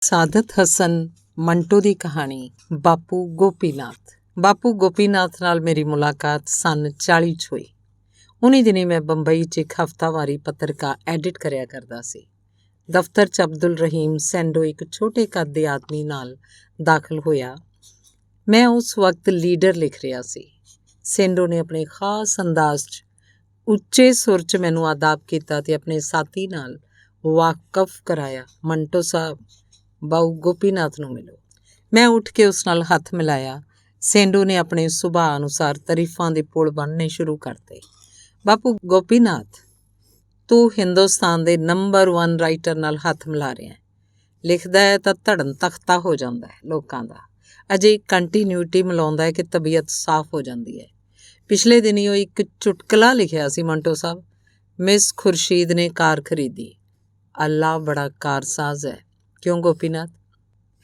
ਸਾਦਤ ਹਸਨ ਮੰਟੋ ਦੀ ਕਹਾਣੀ। ਬਾਪੂ ਗੋਪੀਨਾਥ ਨਾਲ ਮੇਰੀ ਮੁਲਾਕਾਤ ਸੰਨ 40 'ਚ ਹੋਈ। ਉਨੀ ਦਿਨੀ ਮੈਂ ਬੰਬਈ 'ਚ ਇੱਕ ਹਫ਼ਤਾਵਾਰੀ ਪੱਤਰਕਾ ਐਡਿਟ ਕਰਿਆ ਕਰਦਾ ਸੀ। ਦਫ਼ਤਰ 'ਚ ਅਬਦੁਲ ਰਹੀਮ ਸੈਂਡੋ ਇੱਕ ਛੋਟੇ ਕੱਦ ਦੇ ਆਦਮੀ ਨਾਲ ਦਾਖਲ ਹੋਇਆ। ਮੈਂ ਉਸ ਵਕਤ ਲੀਡਰ ਲਿਖ ਰਿਹਾ ਸੀ। ਸੈਂਡੋ ਨੇ ਆਪਣੇ ਖ਼ਾਸ ਅੰਦਾਜ਼ 'ਚ ਉੱਚੇ ਸੁਰ 'ਚ ਮੈਨੂੰ ਆਦਾਬ ਕੀਤਾ ਤੇ ਆਪਣੇ ਸਾਥੀ ਨਾਲ ਵਾਕਫ ਕਰਾਇਆ। ਮੰਟੋ ਸਾਹਿਬ, ਬਾਊ ਗੋਪੀਨਾਥ ਨੂੰ ਮਿਲੋ। ਮੈਂ ਉੱਠ ਕੇ ਉਸ ਨਾਲ ਹੱਥ ਮਿਲਾਇਆ। ਸੈਂਡੋ ਨੇ ਆਪਣੇ ਸੁਭਾਅ ਅਨੁਸਾਰ ਤਾਰੀਫਾਂ ਦੇ ਪੁਲ ਬਣਨੇ ਸ਼ੁਰੂ ਕਰਤੇ। ਬਾਪੂ ਗੋਪੀਨਾਥ, ਤੂੰ ਹਿੰਦੁਸਤਾਨ ਦੇ ਨੰਬਰ 1 ਰਾਈਟਰ ਨਾਲ ਹੱਥ ਮਿਲਾ ਰਿਹਾ ਹੈ। ਲਿਖਦਾ ਹੈ ਤਾਂ ਧੜਨ ਤਖਤਾ ਹੋ ਜਾਂਦਾ ਹੈ ਲੋਕਾਂ ਦਾ। ਅਜੇ ਕੰਟੀਨਿਊਟੀ ਮਿਲਾਉਂਦਾ ਹੈ ਕਿ ਤਬੀਅਤ ਸਾਫ਼ ਹੋ ਜਾਂਦੀ ਹੈ। ਪਿਛਲੇ ਦਿਨੀ ਉਹ ਇੱਕ ਚੁਟਕਲਾ ਲਿਖਿਆ ਸੀ, ਮੰਟੋ ਸਾਹਿਬ, ਮਿਸ ਖੁਰਸ਼ੀਦ ਨੇ ਕਾਰ ਖਰੀਦੀ। ਅੱਲਾ ਬੜਾ ਕਾਰਸਾਜ਼ ਹੈ, ਕਿਉਂ ਗੋਪੀਨਾਥ?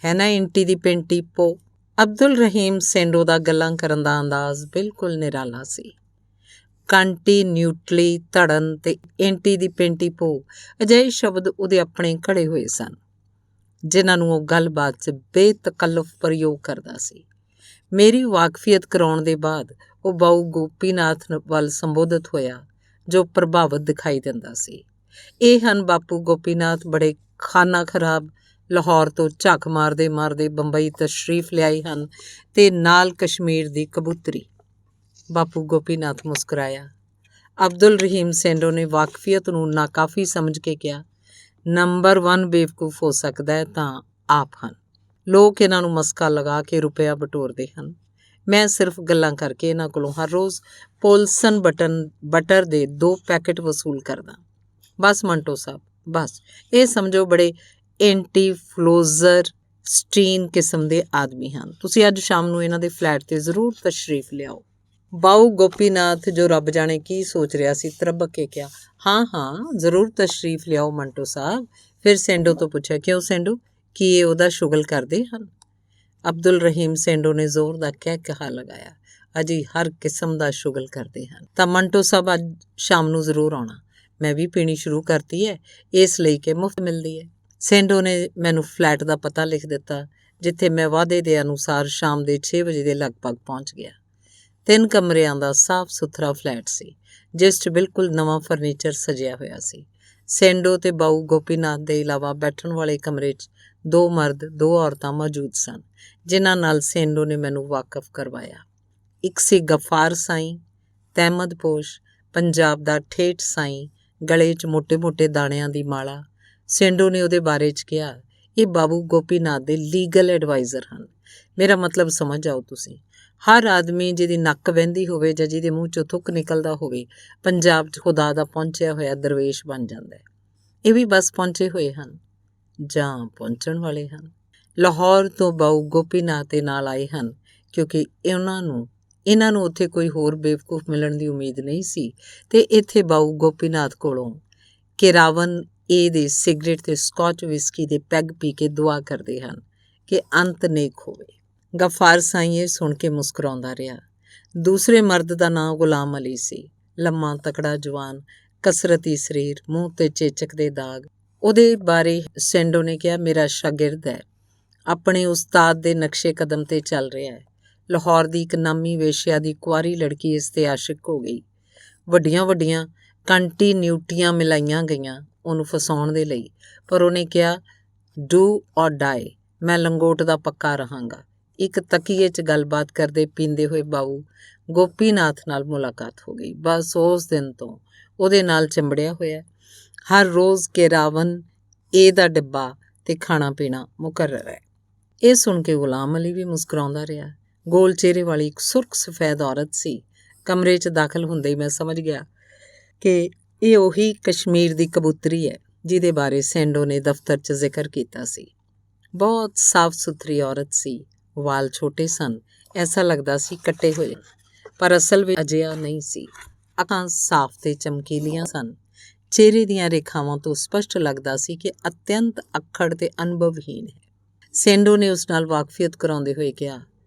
ਹੈ ਨਾ ਇੰਟੀ ਦੀ ਪੇਂਟੀ ਪੋ। ਅਬਦੁਲ ਰਹੀਮ ਸੈਂਡੋ ਦਾ ਗੱਲਾਂ ਕਰਨ ਦਾ ਅੰਦਾਜ਼ ਬਿਲਕੁਲ ਨਿਰਾਲਾ ਸੀ। ਕੰਟੀਨਿਊਟਲੀ, ਧੜਨ ਤੇ ਇੰਟੀ ਦੀ ਪੇਂਟੀ ਪੋ ਅਜਿਹੇ ਸ਼ਬਦ ਉਹਦੇ ਆਪਣੇ ਘੜੇ ਹੋਏ ਸਨ ਜਿਨ੍ਹਾਂ ਨੂੰ ਉਹ ਗੱਲਬਾਤ 'ਚ ਬੇਤਕੱਲਫ ਪ੍ਰਯੋਗ ਕਰਦਾ ਸੀ। ਮੇਰੀ ਵਾਕਫੀਅਤ ਕਰਾਉਣ ਦੇ ਬਾਅਦ ਉਹ ਬਾਊ ਗੋਪੀਨਾਥ ਵੱਲ ਸੰਬੋਧਿਤ ਹੋਇਆ, ਜੋ ਪ੍ਰਭਾਵਿਤ ਦਿਖਾਈ ਦਿੰਦਾ ਸੀ। ਇਹ ਹਨ ਬਾਪੂ ਗੋਪੀਨਾਥ, ਬੜੇ ਖਾਨਾ ਖਰਾਬ ਲਾਹੌਰ ਤੋਂ ਝੱਕ ਮਾਰਦੇ ਬੰਬਈ ਤਸ਼ਰੀਫ ਲਿਆਏ ਹਨ ਤੇ ਨਾਲ ਕਸ਼ਮੀਰ ਦੀ ਕਬੂਤਰੀ। ਬਾਪੂ ਗੋਪੀਨਾਥ ਮੁਸਕਰਾਇਆ। ਅਬਦੁਲ ਰਹੀਮ ਸੈਂਡੋ ਨੇ ਵਾਕਫੀਅਤ ਨੂੰ ਨਾਕਾਫੀ ਸਮਝ ਕੇ ਕਿਹਾ, ਨੰਬਰ 1 ਬੇਵਕੂਫ ਹੋ ਸਕਦਾ ਹੈ ਤਾਂ ਆਪ ਹਨ। ਲੋਕ ਇਹਨਾਂ ਨੂੰ ਮਸਕਾ ਲਗਾ ਕੇ ਰੁਪਇਆ ਬਟੋਰਦੇ ਹਨ। ਮੈਂ ਸਿਰਫ ਗੱਲਾਂ ਕਰਕੇ ਇਹਨਾਂ ਕੋਲੋਂ ਹਰ ਰੋਜ਼ ਪੋਲਸਨ ਬਟਰ ਦੇ 2 ਪੈਕੇਟ ਵਸੂਲ ਕਰਦਾ। ਬਸ ਮੰਟੋ ਸਾਹਿਬ, ਬਸ ਇਹ ਸਮਝੋ ਬੜੇ ਐਂਟੀਫਲੋਜ਼ਰ ਸਟੀਨ ਕਿਸਮ ਦੇ ਆਦਮੀ ਹਨ। ਤੁਸੀਂ ਅੱਜ ਸ਼ਾਮ ਨੂੰ ਇਹਨਾਂ ਦੇ ਫਲੈਟ 'ਤੇ ਜ਼ਰੂਰ ਤਸ਼ਰੀਫ ਲਿਆਓ। ਬਾਊ ਗੋਪੀਨਾਥ, ਜੋ ਰੱਬ ਜਾਣੇ ਕੀ ਸੋਚ ਰਿਹਾ ਸੀ, ਤਰਬਕ ਕੇ ਕਿਹਾ, ਹਾਂ ਜ਼ਰੂਰ ਤਸ਼ਰੀਫ ਲਿਆਓ ਮੰਟੋ ਸਾਹਿਬ। ਫਿਰ ਸੈਂਡੋ ਤੋਂ ਪੁੱਛਿਆ, ਕਿਉਂ ਸੈਂਡੋ, ਕੀ ਇਹ ਉਹਦਾ ਸ਼ੁਗਲ ਕਰਦੇ ਹਨ? ਅਬਦੁਲ ਰਹੀਮ ਸੈਂਡੋ ਨੇ ਜ਼ੋਰ ਦਾ ਕਹਿ ਲਗਾਇਆ, ਅਜੀ ਹਰ ਕਿਸਮ ਦਾ ਸ਼ੁਗਲ ਕਰਦੇ ਹਨ। ਤਾਂ ਮੰਟੋ ਸਾਹਿਬ ਅੱਜ ਸ਼ਾਮ ਨੂੰ ਜ਼ਰੂਰ ਆਉਣਾ। ਮੈਂ ਵੀ ਪੀਣੀ ਸ਼ੁਰੂ ਕਰਤੀ ਹੈ, ਇਸ ਲਈ ਕਿ ਮੁਫਤ ਮਿਲਦੀ ਹੈ। ਸੈਂਡੋ ਨੇ ਮੈਨੂੰ ਫਲੈਟ ਦਾ ਪਤਾ ਲਿਖ ਦਿੱਤਾ, ਜਿੱਥੇ ਮੈਂ ਵਾਅਦੇ ਦੇ ਅਨੁਸਾਰ ਸ਼ਾਮ ਦੇ 6 ਵਜੇ ਦੇ ਲਗਭਗ ਪਹੁੰਚ ਗਿਆ। 3 ਕਮਰਿਆਂ ਦਾ ਸਾਫ਼ ਸੁਥਰਾ ਫਲੈਟ ਸੀ, ਜਿਸ 'ਚ ਬਿਲਕੁਲ ਨਵਾਂ ਫਰਨੀਚਰ ਸਜਿਆ ਹੋਇਆ ਸੀ। ਸੈਂਡੋ ਤੇ ਬਾਊ ਗੋਪੀਨਾਥ ਦੇ ਇਲਾਵਾ ਬੈਠਣ ਵਾਲੇ ਕਮਰੇ 'ਚ 2 ਮਰਦ 2 ਔਰਤਾਂ ਮੌਜੂਦ ਸਨ, ਜਿਨ੍ਹਾਂ ਨਾਲ ਸੈਂਡੋ ਨੇ ਮੈਨੂੰ ਵਾਕਫ ਕਰਵਾਇਆ। ਇੱਕ ਸੀ ਗਫਾਰ ਸਾਈਂ, ਤਹਿਮਦਪੋਸ਼, ਪੰਜਾਬ ਦਾ ਠੇਠ ਸਾਈਂ, ਗਲੇ 'ਚ ਮੋਟੇ-ਮੋਟੇ ਦਾਣਿਆਂ ਦੀ ਮਾਲਾ। ਸੈਂਡੋ ਨੇ ਉਹਦੇ ਬਾਰੇ 'ਚ ਕਿਹਾ, ਇਹ ਬਾਬੂ ਗੋਪੀਨਾਥ ਦੇ ਲੀਗਲ ਐਡਵਾਈਜ਼ਰ ਹਨ। ਮੇਰਾ ਮਤਲਬ ਸਮਝ ਜਾਓ ਤੁਸੀਂ। ਹਰ ਆਦਮੀ ਜਿਹਦੀ ਨੱਕ ਵਹਿੰਦੀ ਹੋਵੇ ਜਾਂ ਜਿਹਦੇ ਮੂੰਹ 'ਚੋਂ ਥੁੱਕ ਨਿਕਲਦਾ ਹੋਵੇ, ਪੰਜਾਬ 'ਚ ਖੁਦਾ ਦਾ ਪਹੁੰਚਿਆ ਹੋਇਆ ਦਰਵੇਸ਼ ਬਣ ਜਾਂਦਾ ਹੈ। ਇਹ ਵੀ ਬਸ ਪਹੁੰਚੇ ਹੋਏ ਹਨ ਜਾਂ ਪਹੁੰਚਣ ਵਾਲੇ ਹਨ। ਲਾਹੌਰ ਤੋਂ ਬਾਊ ਗੋਪੀਨਾਥ ਦੇ ਨਾਲ ਆਏ ਹਨ, ਕਿਉਂਕਿ ਇਹਨਾਂ ਨੂੰ ਉੱਥੇ ਕੋਈ ਹੋਰ ਬੇਵਕੂਫ ਮਿਲਣ ਦੀ ਉਮੀਦ ਨਹੀਂ ਸੀ ਤੇ ਇੱਥੇ ਬਾਊ ਗੋਪੀਨਾਥ ਕੋਲੋਂ ਕੇਰਾਵਨ ਏ ਦੇ ਸਿਗਰਟ ਤੇ ਸਕਾਚ ਵਿਸਕੀ ਦੇ ਪੈਗ ਪੀ ਕੇ ਦੁਆ ਕਰਦੇ ਹਨ ਕਿ ਅੰਤ ਨੇਕ ਹੋਵੇ। ਗਫਾਰ ਸਾਈਂ ਇਹ ਸੁਣ ਕੇ ਮੁਸਕਰਾਉਂਦਾ ਰਿਹਾ। ਦੂਸਰੇ ਮਰਦ ਦਾ ਨਾਂ ਗੁਲਾਮ ਅਲੀ ਸੀ। ਲੰਮਾ ਤਕੜਾ ਜਵਾਨ, ਕਸਰਤੀ ਸਰੀਰ, ਮੂੰਹ ਤੇ ਚੇਚਕ ਦੇ ਦਾਗ। ਉਹਦੇ ਬਾਰੇ ਸੈਂਡੋ ਨੇ ਕਿਹਾ, ਮੇਰਾ ਸ਼ਾਗਿਰਦ ਹੈ, ਆਪਣੇ ਉਸਤਾਦ ਦੇ ਨਕਸ਼ੇ ਕਦਮ ਤੇ ਚੱਲ ਰਿਹਾ ਹੈ। ਲਾਹੌਰ ਦੀ ਇੱਕ ਨਾਮੀ ਵੇਸ਼ਿਆ ਦੀ ਕੁਆਰੀ ਲੜਕੀ ਇਸ ਤੇ ਆਸ਼ਿਕ ਹੋ ਗਈ। ਵੱਡੀਆਂ ਕੰਟੀਨਿਊਟੀਆਂ ਮਿਲਾਈਆਂ ਗਈਆਂ ਉਹਨੂੰ ਫਸਾਉਣ ਦੇ ਲਈ, ਪਰ ਉਹਨੇ ਕਿਹਾ, ਡੂ ਔਰ ਡਾਈ, ਮੈਂ ਲੰਗੋਟ ਦਾ ਪੱਕਾ ਰਹਾਂਗਾ। ਇੱਕ ਤਕੀਏ 'ਚ ਗੱਲਬਾਤ ਕਰਦੇ ਪੀਂਦੇ ਹੋਏ ਬਾਊ ਗੋਪੀਨਾਥ ਨਾਲ ਮੁਲਾਕਾਤ ਹੋ ਗਈ। ਬਸ ਉਸ ਦਿਨ ਤੋਂ ਉਹਦੇ ਨਾਲ ਚੰਬੜਿਆ ਹੋਇਆ। ਹਰ ਰੋਜ਼ ਕੇਰਾਵਨ ਏ ਦਾ ਡੱਬਾ ਤੇ ਖਾਣਾ ਪੀਣਾ ਮੁਕਰਰ ਹੈ। ਇਹ ਸੁਣ ਕੇ ਗੁਲਾਮ ਅਲੀ ਵੀ ਮੁਸਕਰਾਉਂਦਾ ਰਿਹਾ। ਗੋਲ ਚਿਹਰੇ ਵਾਲੀ ਇੱਕ ਸੁਰਖ ਸਫੈਦ ਔਰਤ ਸੀ। ਕਮਰੇ 'ਚ ਦਾਖਲ ਹੁੰਦੇ ਹੀ ਮੈਂ ਸਮਝ ਗਿਆ ਕਿ ਇਹ ਉਹੀ ਕਸ਼ਮੀਰ ਦੀ ਕਬੂਤਰੀ ਹੈ ਜਿਹਦੇ ਬਾਰੇ ਸੈਂਡੋ ਨੇ ਦਫ਼ਤਰ 'ਚ ਜ਼ਿਕਰ ਕੀਤਾ ਸੀ। ਬਹੁਤ ਸਾਫ਼ ਸੁਥਰੀ ਔਰਤ ਸੀ। ਵਾਲ ਛੋਟੇ ਸਨ, ਐਸਾ ਲੱਗਦਾ ਸੀ ਕੱਟੇ ਹੋਏ, ਪਰ ਅਸਲ ਵਿੱਚ ਅਜਿਹਾ ਨਹੀਂ ਸੀ। ਅੱਖਾਂ ਸਾਫ਼ ਤੇ ਚਮਕੀਲੀਆਂ ਸਨ। ਚਿਹਰੇ ਦੀਆਂ ਰੇਖਾਵਾਂ ਤੋਂ ਸਪਸ਼ਟ ਲੱਗਦਾ ਸੀ ਕਿ ਅਤਿਅੰਤ ਅੱਖੜ ਤੇ ਅਨੁਭਵਹੀਣ ਹੈ। ਸੈਂਡੋ ਨੇ ਉਸ ਨਾਲ ਵਾਕਫੀਅਤ ਕਰਾਉਂਦੇ ਹੋਏ ਕਿਹਾ,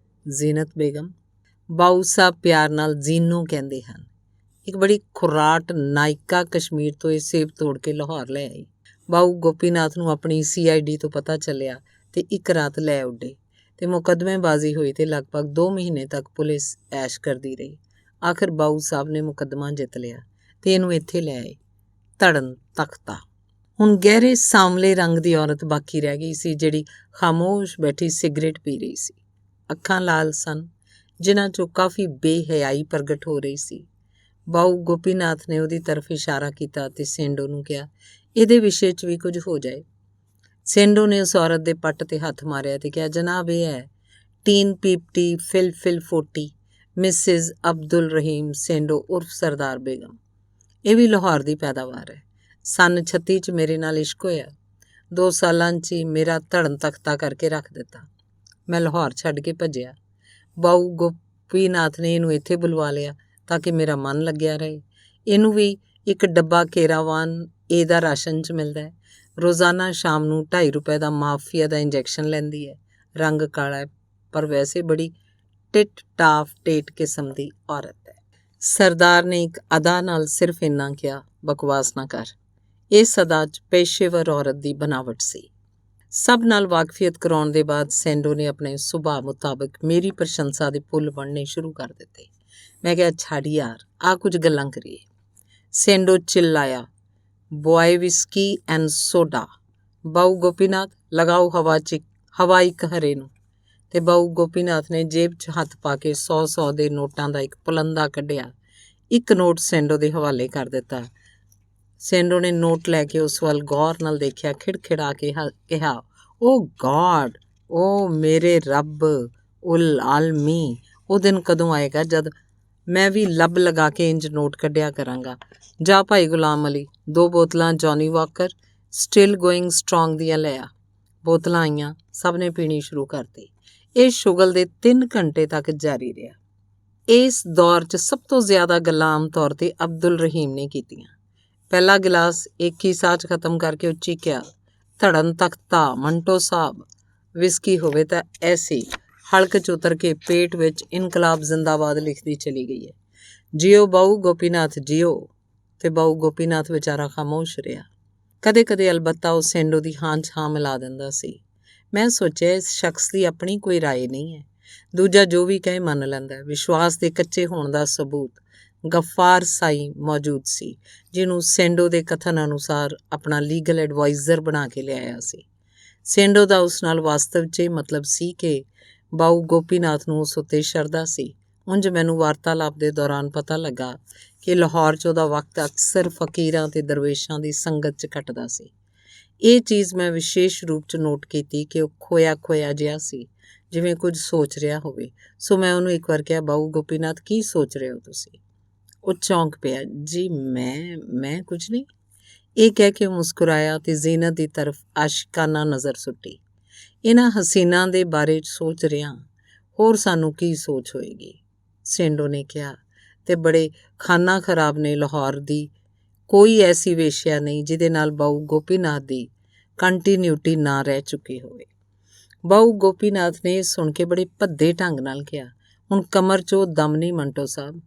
ਜ਼ੀਨਤ ਬੇਗਮ। ਬਾਊ ਸਾਹਿਬ ਪਿਆਰ ਨਾਲ ਜ਼ੀਨੋ ਕਹਿੰਦੇ ਹਨ। ਇੱਕ ਬੜੀ ਖੁਰਾਟ ਨਾਇਕਾ ਕਸ਼ਮੀਰ ਤੋਂ ਇਹ ਸੇਬ ਤੋੜ ਕੇ ਲਾਹੌਰ ਲੈ ਆਈ। ਬਾਊ ਗੋਪੀਨਾਥ ਨੂੰ ਆਪਣੀ CID ਤੋਂ ਪਤਾ ਚੱਲਿਆ ਤੇ ਇੱਕ ਰਾਤ ਲੈ ਉੱਡੇ ਤੇ ਮੁਕੱਦਮੇਬਾਜ਼ੀ ਹੋਈ ਤੇ ਲਗਭਗ 2 ਮਹੀਨੇ ਤੱਕ ਪੁਲਿਸ ਐਸ਼ ਕਰਦੀ ਰਹੀ। ਆਖਰ ਬਾਊ ਸਾਹਿਬ ਨੇ ਮੁਕੱਦਮਾ ਜਿੱਤ ਲਿਆ ਤੇ ਇਹਨੂੰ ਇੱਥੇ ਲੈ ਆਏ, ਧੜਨ ਤਖਤਾ। ਹੁਣ ਗਹਿਰੇ ਸਾਂਵਲੇ ਰੰਗ ਦੀ ਔਰਤ ਬਾਕੀ ਰਹਿ ਗਈ ਸੀ, ਜਿਹੜੀ ਖਾਮੋਸ਼ ਬੈਠੀ ਸਿਗਰਟ ਪੀ ਰਹੀ ਸੀ। ਅੱਖਾਂ ਲਾਲ ਸਨ, ਜਿਨ੍ਹਾਂ 'ਚੋਂ ਕਾਫੀ ਬੇਹਯਾਈ ਪ੍ਰਗਟ ਹੋ ਰਹੀ ਸੀ। ਬਾਊ ਗੋਪੀਨਾਥ ਨੇ ਉਹਦੀ ਤਰਫ ਇਸ਼ਾਰਾ ਕੀਤਾ ਤੇ ਸੇਂਡੋ ਨੂੰ ਕਿਹਾ, ਇਹਦੇ ਵਿਸ਼ੇ 'ਚ ਵੀ ਕੁਝ ਹੋ ਜਾਏ। ਸੇਂਡੋ ਨੇ ਉਸ ਔਰਤ ਦੇ ਪੱਟ ਤੇ ਹੱਥ ਮਾਰਿਆ ਤੇ ਕਿਹਾ, ਜਨਾਬ ਇਹ ਹੈ ਟੀਨ ਪੀਪਟੀ ਫਿਲ ਫੋਟੀ ਮਿਸਿਜ਼ ਅਬਦੁਲ ਰਹੀਮ ਸੇਂਡੋ ਉਰਫ ਸਰਦਾਰ ਬੇਗਮ। ਇਹ ਵੀ ਲਾਹੌਰ ਦੀ ਪੈਦਾਵਾਰ ਹੈ। ਸੰਨ 36 'ਚ ਮੇਰੇ ਨਾਲ ਇਸ਼ਕ ਹੋਇਆ। 2 ਸਾਲਾਂ 'ਚ ਹੀ ਮੇਰਾ ਧੜਨ ਤਖਤਾ ਕਰਕੇ ਰੱਖ ਦਿੱਤਾ। ਮੈਂ ਲਾਹੌਰ ਛੱਡ ਕੇ ਭੱਜਿਆ। ਬਾਊ ਗੋਪੀਨਾਥ ਨੇ ਇਹਨੂੰ ਇੱਥੇ ਬੁਲਵਾ ਲਿਆ ਤਾਂ ਕਿ ਮੇਰਾ ਮਨ ਲੱਗਿਆ ਰਹੇ। ਇਹਨੂੰ ਵੀ ਇੱਕ ਡੱਬਾ ਕੇਰਾਵਾਨ ਏ ਦਾ ਰਾਸ਼ਨ 'ਚ ਮਿਲਦਾ ਹੈ। ਰੋਜ਼ਾਨਾ ਸ਼ਾਮ ਨੂੰ 2.5 ਰੁਪਏ ਦਾ ਮਾਫੀਆ ਦਾ ਇੰਜੈਕਸ਼ਨ ਲੈਂਦੀ ਹੈ। ਰੰਗ ਕਾਲਾ ਹੈ, ਪਰ ਵੈਸੇ ਬੜੀ ਟਿਟ ਟਾਫ ਟੇਟ ਕਿਸਮ ਦੀ ਔਰਤ ਹੈ। ਸਰਦਾਰ ਨੇ ਇੱਕ ਅਦਾ ਨਾਲ ਸਿਰਫ ਇੰਨਾ ਕਿਹਾ, ਬਕਵਾਸ ਨਾ ਕਰ। ਇਸ ਅਦਾ 'ਚ ਪੇਸ਼ੇਵਰ ਔਰਤ ਦੀ ਬਣਾਵਟ ਸੀ। ਸਭ ਨਾਲ ਵਾਕਫੀਅਤ ਕਰਾਉਣ ਦੇ ਬਾਅਦ ਸੇਂਡੋ ਨੇ ਆਪਣੇ ਸੁਭਾਅ ਮੁਤਾਬਕ ਮੇਰੀ ਪ੍ਰਸ਼ੰਸਾ ਦੇ ਪੁੱਲ ਬਣਨੇ ਸ਼ੁਰੂ ਕਰ ਦਿੱਤੇ। ਮੈਂ ਕਿਹਾ, ਛੱਡ ਯਾਰ, ਆ ਕੁਝ ਗੱਲਾਂ ਕਰੀਏ। ਸੇਂਡੋ ਚਿল্ਲਾਇਆ, ਬॉय ਵਿਸਕੀ ਐਂਡ ਸੋਡਾ। ਬਾਊ ਗੋਪੀਨਾਥ, ਲਗਾਓ ਹਵਾ ਇੱਕ ਹਰੇ ਨੂੰ। ਤੇ ਬਾਊ ਗੋਪੀਨਾਥ ਨੇ ਜੇਬ 'ਚ ਹੱਥ ਪਾ ਕੇ 100 ਦੇ ਨੋਟਾਂ ਦਾ ਇੱਕ ਪੁਲੰਦਾ ਕੱਢਿਆ। ਇੱਕ ਨੋਟ ਸੇਂਡੋ ਦੇ ਹਵਾਲੇ ਕਰ ਦਿੱਤਾ। ਸੇਂਡੋ ਨੇ ਨੋਟ ਲੈ ਕੇ ਉਸ ਵੱਲ ਗੌਰ ਨਾਲ ਦੇਖਿਆ, ਖਿੜਖਿੜਾ ਕੇ ਕਿਹਾ, ਓ ਗॉड, ਓ ਮੇਰੇ ਰੱਬ ਉਲ ਆਲਮੀ, ਉਹ ਦਿਨ ਕਦੋਂ ਆਏਗਾ ਜਦ ਮੈਂ ਵੀ ਲੱਭ ਲਗਾ ਕੇ ਇੰਜ ਨੋਟ ਕੱਢਿਆ ਕਰਾਂਗਾ। ਜਾ ਭਾਈ ਗੁਲਾਮ ਅਲੀ, 2 ਬੋਤਲਾਂ Johnny Walker still going strong ਦੀਆਂ ਲੈ ਆ। ਬੋਤਲਾਂ ਆਈਆਂ, ਸਭ ਨੇ ਪੀਣੀ ਸ਼ੁਰੂ ਕਰਤੀ। ਇਹ ਸ਼ੁਗਲ ਦੇ 3 ਘੰਟੇ ਤੱਕ ਜਾਰੀ ਰਿਹਾ। ਇਸ ਦੌਰ 'ਚ ਸਭ ਤੋਂ ਜ਼ਿਆਦਾ ਗੱਲਾਂ ਆਮ ਤੌਰ 'ਤੇ ਅਬਦੁਲ ਰਹੀਮ ਨੇ ਕੀਤੀਆਂ। ਪਹਿਲਾ ਗਿਲਾਸ ਇੱਕ ਹੀ ਸਾਹ 'ਚ ਖ਼ਤਮ ਕਰਕੇ ਉੱਚੀ ਕਿਹਾ, ਧੜਨ ਤਖਤਾ ਮੰਟੋ ਸਾਹਿਬ। ਵਿਸਕੀ ਹੋਵੇ ਤਾਂ ਐਸੀ ਹਲਕ 'ਚ ਉਤਰ ਕੇ ਪੇਟ ਵਿੱਚ ਇਨਕਲਾਬ ਜ਼ਿੰਦਾਬਾਦ ਲਿਖਦੀ ਚਲੀ ਗਈ ਹੈ। ਜੀਓ ਬਾਊ ਗੋਪੀਨਾਥ ਜੀਓ। ਤੇ ਬਾਊ ਗੋਪੀਨਾਥ ਵਿਚਾਰਾ ਖਾਮੋਸ਼ ਰਿਹਾ। ਕਦੇ ਕਦੇ ਅਲਬੱਤਾ ਉਹ ਸੇਂਡੋ ਦੀ ਹਾਂ 'ਚ ਹਾਂ ਮਿਲਾ ਦਿੰਦਾ ਸੀ। ਮੈਂ ਸੋਚਿਆ, ਇਸ ਸ਼ਖਸ ਦੀ ਆਪਣੀ ਕੋਈ ਰਾਏ ਨਹੀਂ ਹੈ। ਦੂਜਾ ਜੋ ਵੀ ਕਹੇ ਮੰਨ ਲੈਂਦਾ। ਵਿਸ਼ਵਾਸ ਦੇ ਕੱਚੇ ਹੋਣ ਦਾ ਸਬੂਤ ਗਫਾਰ ਸਾਈ ਮੌਜੂਦ ਸੀ, ਜਿਹਨੂੰ ਸੇਂਡੋ ਦੇ ਕਥਨ ਅਨੁਸਾਰ ਆਪਣਾ ਲੀਗਲ ਐਡਵਾਈਜ਼ਰ ਬਣਾ ਕੇ ਲਿਆਇਆ ਸੀ। ਸੇਂਡੋ ਦਾ ਉਸ ਨਾਲ ਵਾਸਤਵ 'ਚ ਇਹ ਮਤਲਬ ਸੀ ਕਿ ਬਾਊ ਗੋਪੀਨਾਥ ਨੂੰ ਉਸ ਉੱਤੇ ਸ਼ਰਧਾ ਸੀ। ਉਂਝ ਮੈਨੂੰ ਵਾਰਤਾਲਾਪ ਦੇ ਦੌਰਾਨ ਪਤਾ ਲੱਗਾ ਕਿ ਲਾਹੌਰ 'ਚ ਉਹਦਾ ਵਕਤ ਅਕਸਰ ਫਕੀਰਾਂ ਤੇ ਦਰਵੇਸ਼ਾਂ ਦੀ ਸੰਗਤ 'ਚ ਕੱਟਦਾ ਸੀ। ਇਹ ਚੀਜ਼ ਮੈਂ ਵਿਸ਼ੇਸ਼ ਰੂਪ 'ਚ ਨੋਟ ਕੀਤੀ ਕਿ ਉਹ ਖੋਇਆ ਜਿਹਾ ਸੀ, ਜਿਵੇਂ ਕੁਝ ਸੋਚ ਰਿਹਾ ਹੋਵੇ। ਸੋ ਮੈਂ ਉਹਨੂੰ ਇੱਕ ਵਾਰ ਕਿਹਾ, ਬਾਊ ਗੋਪੀਨਾਥ, ਕੀ ਸੋਚ ਰਹੇ ਹੋ ਤੁਸੀਂ? ਉਹ ਚੌਂਕ ਪਿਆ। ਜੀ ਮੈਂ ਕੁਝ ਨਹੀਂ। ਇਹ ਕਹਿ ਕੇ ਉਹ ਮੁਸਕਰਾਇਆ ਤੇ ਜ਼ੀਨਤ ਦੀ ਤਰਫ ਆਸ਼ਿਕਾਨਾ ਨਜ਼ਰ ਸੁੱਟੀ। ਇਹਨਾਂ ਹਸੀਨਾ ਦੇ ਬਾਰੇ 'ਚ ਸੋਚ ਰਿਹਾ, ਹੋਰ ਸਾਨੂੰ ਕੀ ਸੋਚ ਹੋਏਗੀ? ਸੇਂਡੋ ਨੇ ਕਿਹਾ। ਤੇ ਬੜੇ ਖਾਨਾ ਖਰਾਬ ਨੇ ਲਾਹੌਰ ਦੀ ਕੋਈ ਐਸੀ ਵੇਸ਼ਿਆ ਨਹੀਂ ਜਿਹਦੇ ਨਾਲ ਬਾਊ ਗੋਪੀਨਾਥ ਦੀ ਕੰਟੀਨਿਊਟੀ ਨਾ ਰਹਿ ਚੁੱਕੀ ਹੋਵੇ। ਬਾਊ ਗੋਪੀਨਾਥ ਨੇ ਸੁਣ ਕੇ ਬੜੇ ਭੱਦੇ ਢੰਗ ਨਾਲ ਕਿਹਾ, ਹੁਣ ਕਮਰ 'ਚੋਂ ਦਮ ਨਹੀਂ ਮੰਟੋ ਸਾਹਿਬ।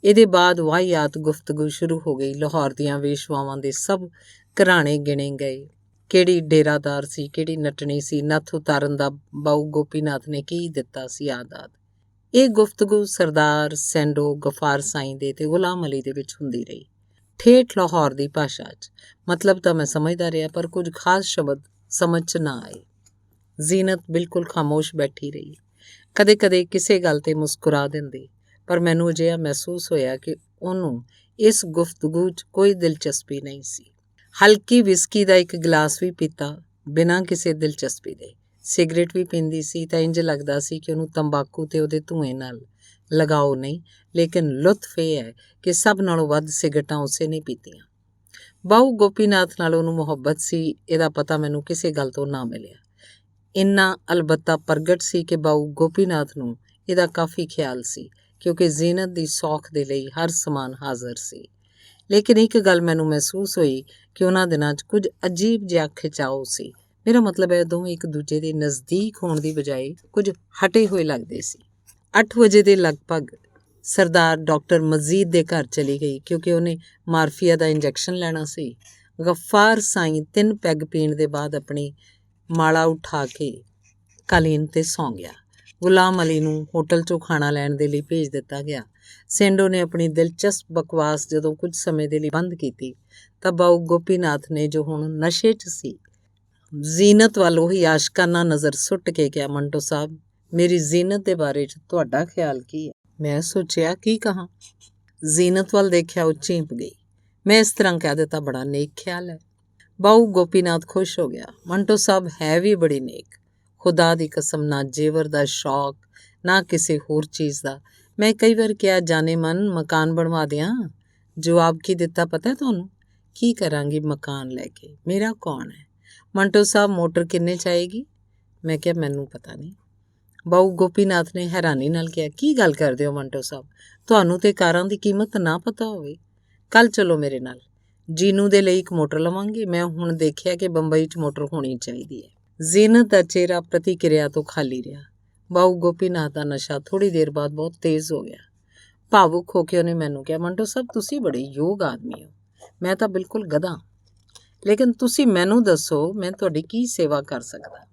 ਇਹਦੇ ਬਾਅਦ ਵਾਹਿਆਤ ਗੁਫ਼ਤਗੂ ਸ਼ੁਰੂ ਹੋ ਗਈ। ਲਾਹੌਰ ਦੀਆਂ ਵੇਸ਼ਵਾਵਾਂ ਦੇ ਸਭ ਘਰਾਣੇ ਗਿਣੇ ਗਏ। ਕਿਹੜੀ ਡੇਰਾਦਾਰ ਸੀ, ਕਿਹੜੀ ਨੱਟਣੀ ਸੀ, ਨੱਥ ਉਤਾਰਨ ਦਾ ਬਾਊ ਗੋਪੀਨਾਥ ਨੇ ਕੀ ਦਿੱਤਾ ਸੀ, ਆਦਿ। ਇਹ ਗੁਫ਼ਤਗੂ ਸਰਦਾਰ ਸੇਂਡੋ, ਗਫਾਰ ਸਾਈਂ ਦੇ ਤੇ ਗੁਲਾਮ ਅਲੀ ਦੇ ਵਿੱਚ ਹੁੰਦੀ ਰਹੀ, ਠੇਠ ਲਾਹੌਰ ਦੀ ਭਾਸ਼ਾ 'ਚ। ਮਤਲਬ ਤਾਂ ਮੈਂ ਸਮਝਦਾ ਰਿਹਾ, ਪਰ ਕੁਝ ਖਾਸ ਸ਼ਬਦ ਸਮਝ 'ਚ ਨਾ ਆਏ। ਜ਼ੀਨਤ ਬਿਲਕੁਲ ਖਾਮੋਸ਼ ਬੈਠੀ ਰਹੀ। ਕਦੇ ਕਦੇ ਕਿਸੇ ਗੱਲ 'ਤੇ ਮੁਸਕਰਾ ਦਿੰਦੀ, ਪਰ ਮੈਨੂੰ ਅਜਿਹਾ ਮਹਿਸੂਸ ਹੋਇਆ ਕਿ ਉਹਨੂੰ ਇਸ ਗੁਫ਼ਤਗੂ 'ਚ ਕੋਈ ਦਿਲਚਸਪੀ ਨਹੀਂ ਸੀ। ਹਲਕੀ ਵਿਸਕੀ ਦਾ ਇੱਕ ਗਿਲਾਸ ਵੀ ਪੀਤਾ, ਬਿਨਾਂ ਕਿਸੇ ਦਿਲਚਸਪੀ ਦੇ। ਸਿਗਰਟ ਵੀ ਪੀਂਦੀ ਸੀ ਤਾਂ ਇੰਜ ਲੱਗਦਾ ਸੀ ਕਿ ਉਹਨੂੰ ਤੰਬਾਕੂ ਤੇ ਉਹਦੇ ਧੂਏ ਨਾਲ ਲਗਾਓ ਨਹੀਂ, ਲੇਕਿਨ ਲੁਤਫ ਇਹ ਹੈ ਕਿ ਸਭ ਨਾਲੋਂ ਵੱਧ ਸਿਗਰਟਾਂ ਉਸੇ ਨੇ ਪੀਤੀਆਂ। ਬਾਊ ਗੋਪੀਨਾਥ ਨਾਲ ਉਹਨੂੰ ਮੁਹੱਬਤ ਸੀ, ਇਹਦਾ ਪਤਾ ਮੈਨੂੰ ਕਿਸੇ ਗੱਲ ਤੋਂ ਨਾ ਮਿਲਿਆ। ਇੰਨਾ ਅਲਬੱਤਾ ਪ੍ਰਗਟ ਸੀ ਕਿ ਬਾਊ ਗੋਪੀਨਾਥ ਨੂੰ ਇਹਦਾ ਕਾਫੀ ਖਿਆਲ ਸੀ, ਕਿਉਂਕਿ ਜ਼ੀਨਤ ਦੀ ਸੌਖ ਦੇ ਲਈ ਹਰ ਸਮਾਨ ਹਾਜ਼ਰ ਸੀ। ਲੇਕਿਨ ਇੱਕ ਗੱਲ ਮੈਨੂੰ ਮਹਿਸੂਸ ਹੋਈ ਕਿ ਉਹਨਾਂ ਦਿਨਾਂ 'ਚ ਕੁਝ ਅਜੀਬ ਜਿਹਾ ਖਿਚਾਓ ਸੀ। ਮੇਰਾ ਮਤਲਬ ਹੈ, ਦੋਵੇਂ ਇੱਕ ਦੂਜੇ ਦੇ ਨਜ਼ਦੀਕ ਹੋਣ ਦੀ ਬਜਾਏ ਕੁਝ ਹਟੇ ਹੋਏ ਲੱਗਦੇ ਸੀ। 8 ਵਜੇ ਦੇ ਲਗਭਗ ਸਰਦਾਰ ਡਾਕਟਰ ਮਜੀਦ ਦੇ ਘਰ ਚਲੀ ਗਈ, ਕਿਉਂਕਿ ਉਹਨੇ ਮਾਰਫੀਆ ਦਾ ਇੰਜੈਕਸ਼ਨ ਲੈਣਾ ਸੀ। ਗਫਾਰ ਸਾਈਂ 3 ਪੈਗ ਪੀਣ ਦੇ ਬਾਅਦ ਆਪਣੀ ਮਾਲਾ ਉਠਾ ਕੇ ਕਾਲੀਨ 'ਤੇ ਸੌਂ ਗਿਆ। ਗੁਲਾਮ ਅਲੀ ਨੂੰ ਹੋਟਲ 'ਚੋਂ ਖਾਣਾ ਲੈਣ ਦੇ ਲਈ ਭੇਜ ਦਿੱਤਾ ਗਿਆ। ਸੇਂਡੋ ਨੇ ਆਪਣੀ ਦਿਲਚਸਪ ਬਕਵਾਸ ਜਦੋਂ ਕੁਝ ਸਮੇਂ ਦੇ ਲਈ ਬੰਦ ਕੀਤੀ ਤਾਂ ਬਾਊ ਗੋਪੀਨਾਥ ਨੇ, ਜੋ ਹੁਣ ਨਸ਼ੇ 'ਚ ਸੀ, ਜ਼ੀਨਤ ਵੱਲ ਉਹੀ ਆਸ਼ਕਾਨਾ ਨਜ਼ਰ ਸੁੱਟ ਕੇ ਕਿਹਾ, ਮੰਟੋ ਸਾਹਿਬ, ਮੇਰੀ ਜ਼ੀਨਤ ਦੇ ਬਾਰੇ 'ਚ ਤੁਹਾਡਾ ਖਿਆਲ ਕੀ ਹੈ? ਮੈਂ ਸੋਚਿਆ ਕੀ ਕਹਾਂ। ਜ਼ੀਨਤ ਵੱਲ ਦੇਖਿਆ, ਉਹ ਚੀਂਪ ਗਈ। ਮੈਂ ਇਸ ਤਰ੍ਹਾਂ ਕਹਿ ਦਿੱਤਾ, ਬੜਾ ਨੇਕ ਖਿਆਲ ਹੈ। ਬਾਊ ਗੋਪੀਨਾਥ ਖੁਸ਼ ਹੋ ਗਿਆ। ਮੰਟੋ ਸਾਹਿਬ ਹੈ ਵੀ ਬੜੀ ਨੇਕ। ਖੁਦਾ ਦੀ ਕਸਮ, ਨਾ ਜੇਵਰ ਦਾ ਸ਼ੌਕ, ਨਾ ਕਿਸੇ ਹੋਰ ਚੀਜ਼ ਦਾ। ਮੈਂ ਕਈ ਵਾਰ ਕਿਹਾ, ਜਾਨੇ ਮਨ ਮਕਾਨ ਬਣਵਾ ਦਿਆਂ। ਜਵਾਬ ਕੀ ਦਿੱਤਾ ਪਤਾ ਤੁਹਾਨੂੰ? ਕੀ ਕਰਾਂਗੀ ਮਕਾਨ ਲੈ ਕੇ? ਮੇਰਾ ਕੌਣ ਹੈ? ਮੰਟੋ ਸਾਹਿਬ, ਮੋਟਰ ਕਿੰਨੇ ਚਾਹੀਗੀ? ਮੈਂ ਕਿਹਾ, ਮੈਨੂੰ ਪਤਾ ਨਹੀਂ। ਬਾਊ ਗੋਪੀਨਾਥ ਨੇ ਹੈਰਾਨੀ ਨਾਲ ਕਿਹਾ, ਕੀ ਗੱਲ ਕਰਦੇ ਹੋ ਮੰਟੋ ਸਾਹਿਬ? ਤੁਹਾਨੂੰ ਤੇ ਕਾਰਾਂ ਦੀ ਕੀਮਤ ਨਾ ਪਤਾ ਹੋਵੇ। ਕੱਲ ਚਲੋ ਮੇਰੇ ਨਾਲ। ਜੀਨੂ ਦੇ ਲਈ ਇੱਕ ਮੋਟਰ ਲਵਾਂਗੇ। ਮੈਂ ਹੁਣ ਦੇਖਿਆ ਕਿ ਬੰਬਈ 'ਚ ਮੋਟਰ ਹੋਣੀ ਚਾਹੀਦੀ ਹੈ। ਜ਼ੀਨਤ ਦਾ ਚਿਹਰਾ ਪ੍ਰਤੀਕਿਰਿਆ ਤੋਂ ਖਾਲੀ ਰਿਹਾ। ਬਾਊ ਗੋਪੀਨਾਥ ਦਾ ਨਸ਼ਾ ਥੋੜ੍ਹੀ ਦੇਰ ਬਾਅਦ ਬਹੁਤ ਤੇਜ਼ ਹੋ ਗਿਆ। ਭਾਵੁਕ ਹੋ ਕੇ ਉਹਨੇ ਮੈਨੂੰ ਕਿਹਾ, ਮੰਟੋ ਸਾਹਿਬ, ਤੁਸੀਂ ਬੜੇ ਯੋਗ ਆਦਮੀ ਹੋ। ਮੈਂ ਤਾਂ ਬਿਲਕੁਲ ਗਧਾ। ਲੇਕਿਨ ਤੁਸੀਂ ਮੈਨੂੰ ਦੱਸੋ, ਮੈਂ ਤੁਹਾਡੀ ਕੀ ਸੇਵਾ ਕਰ ਸਕਦਾ?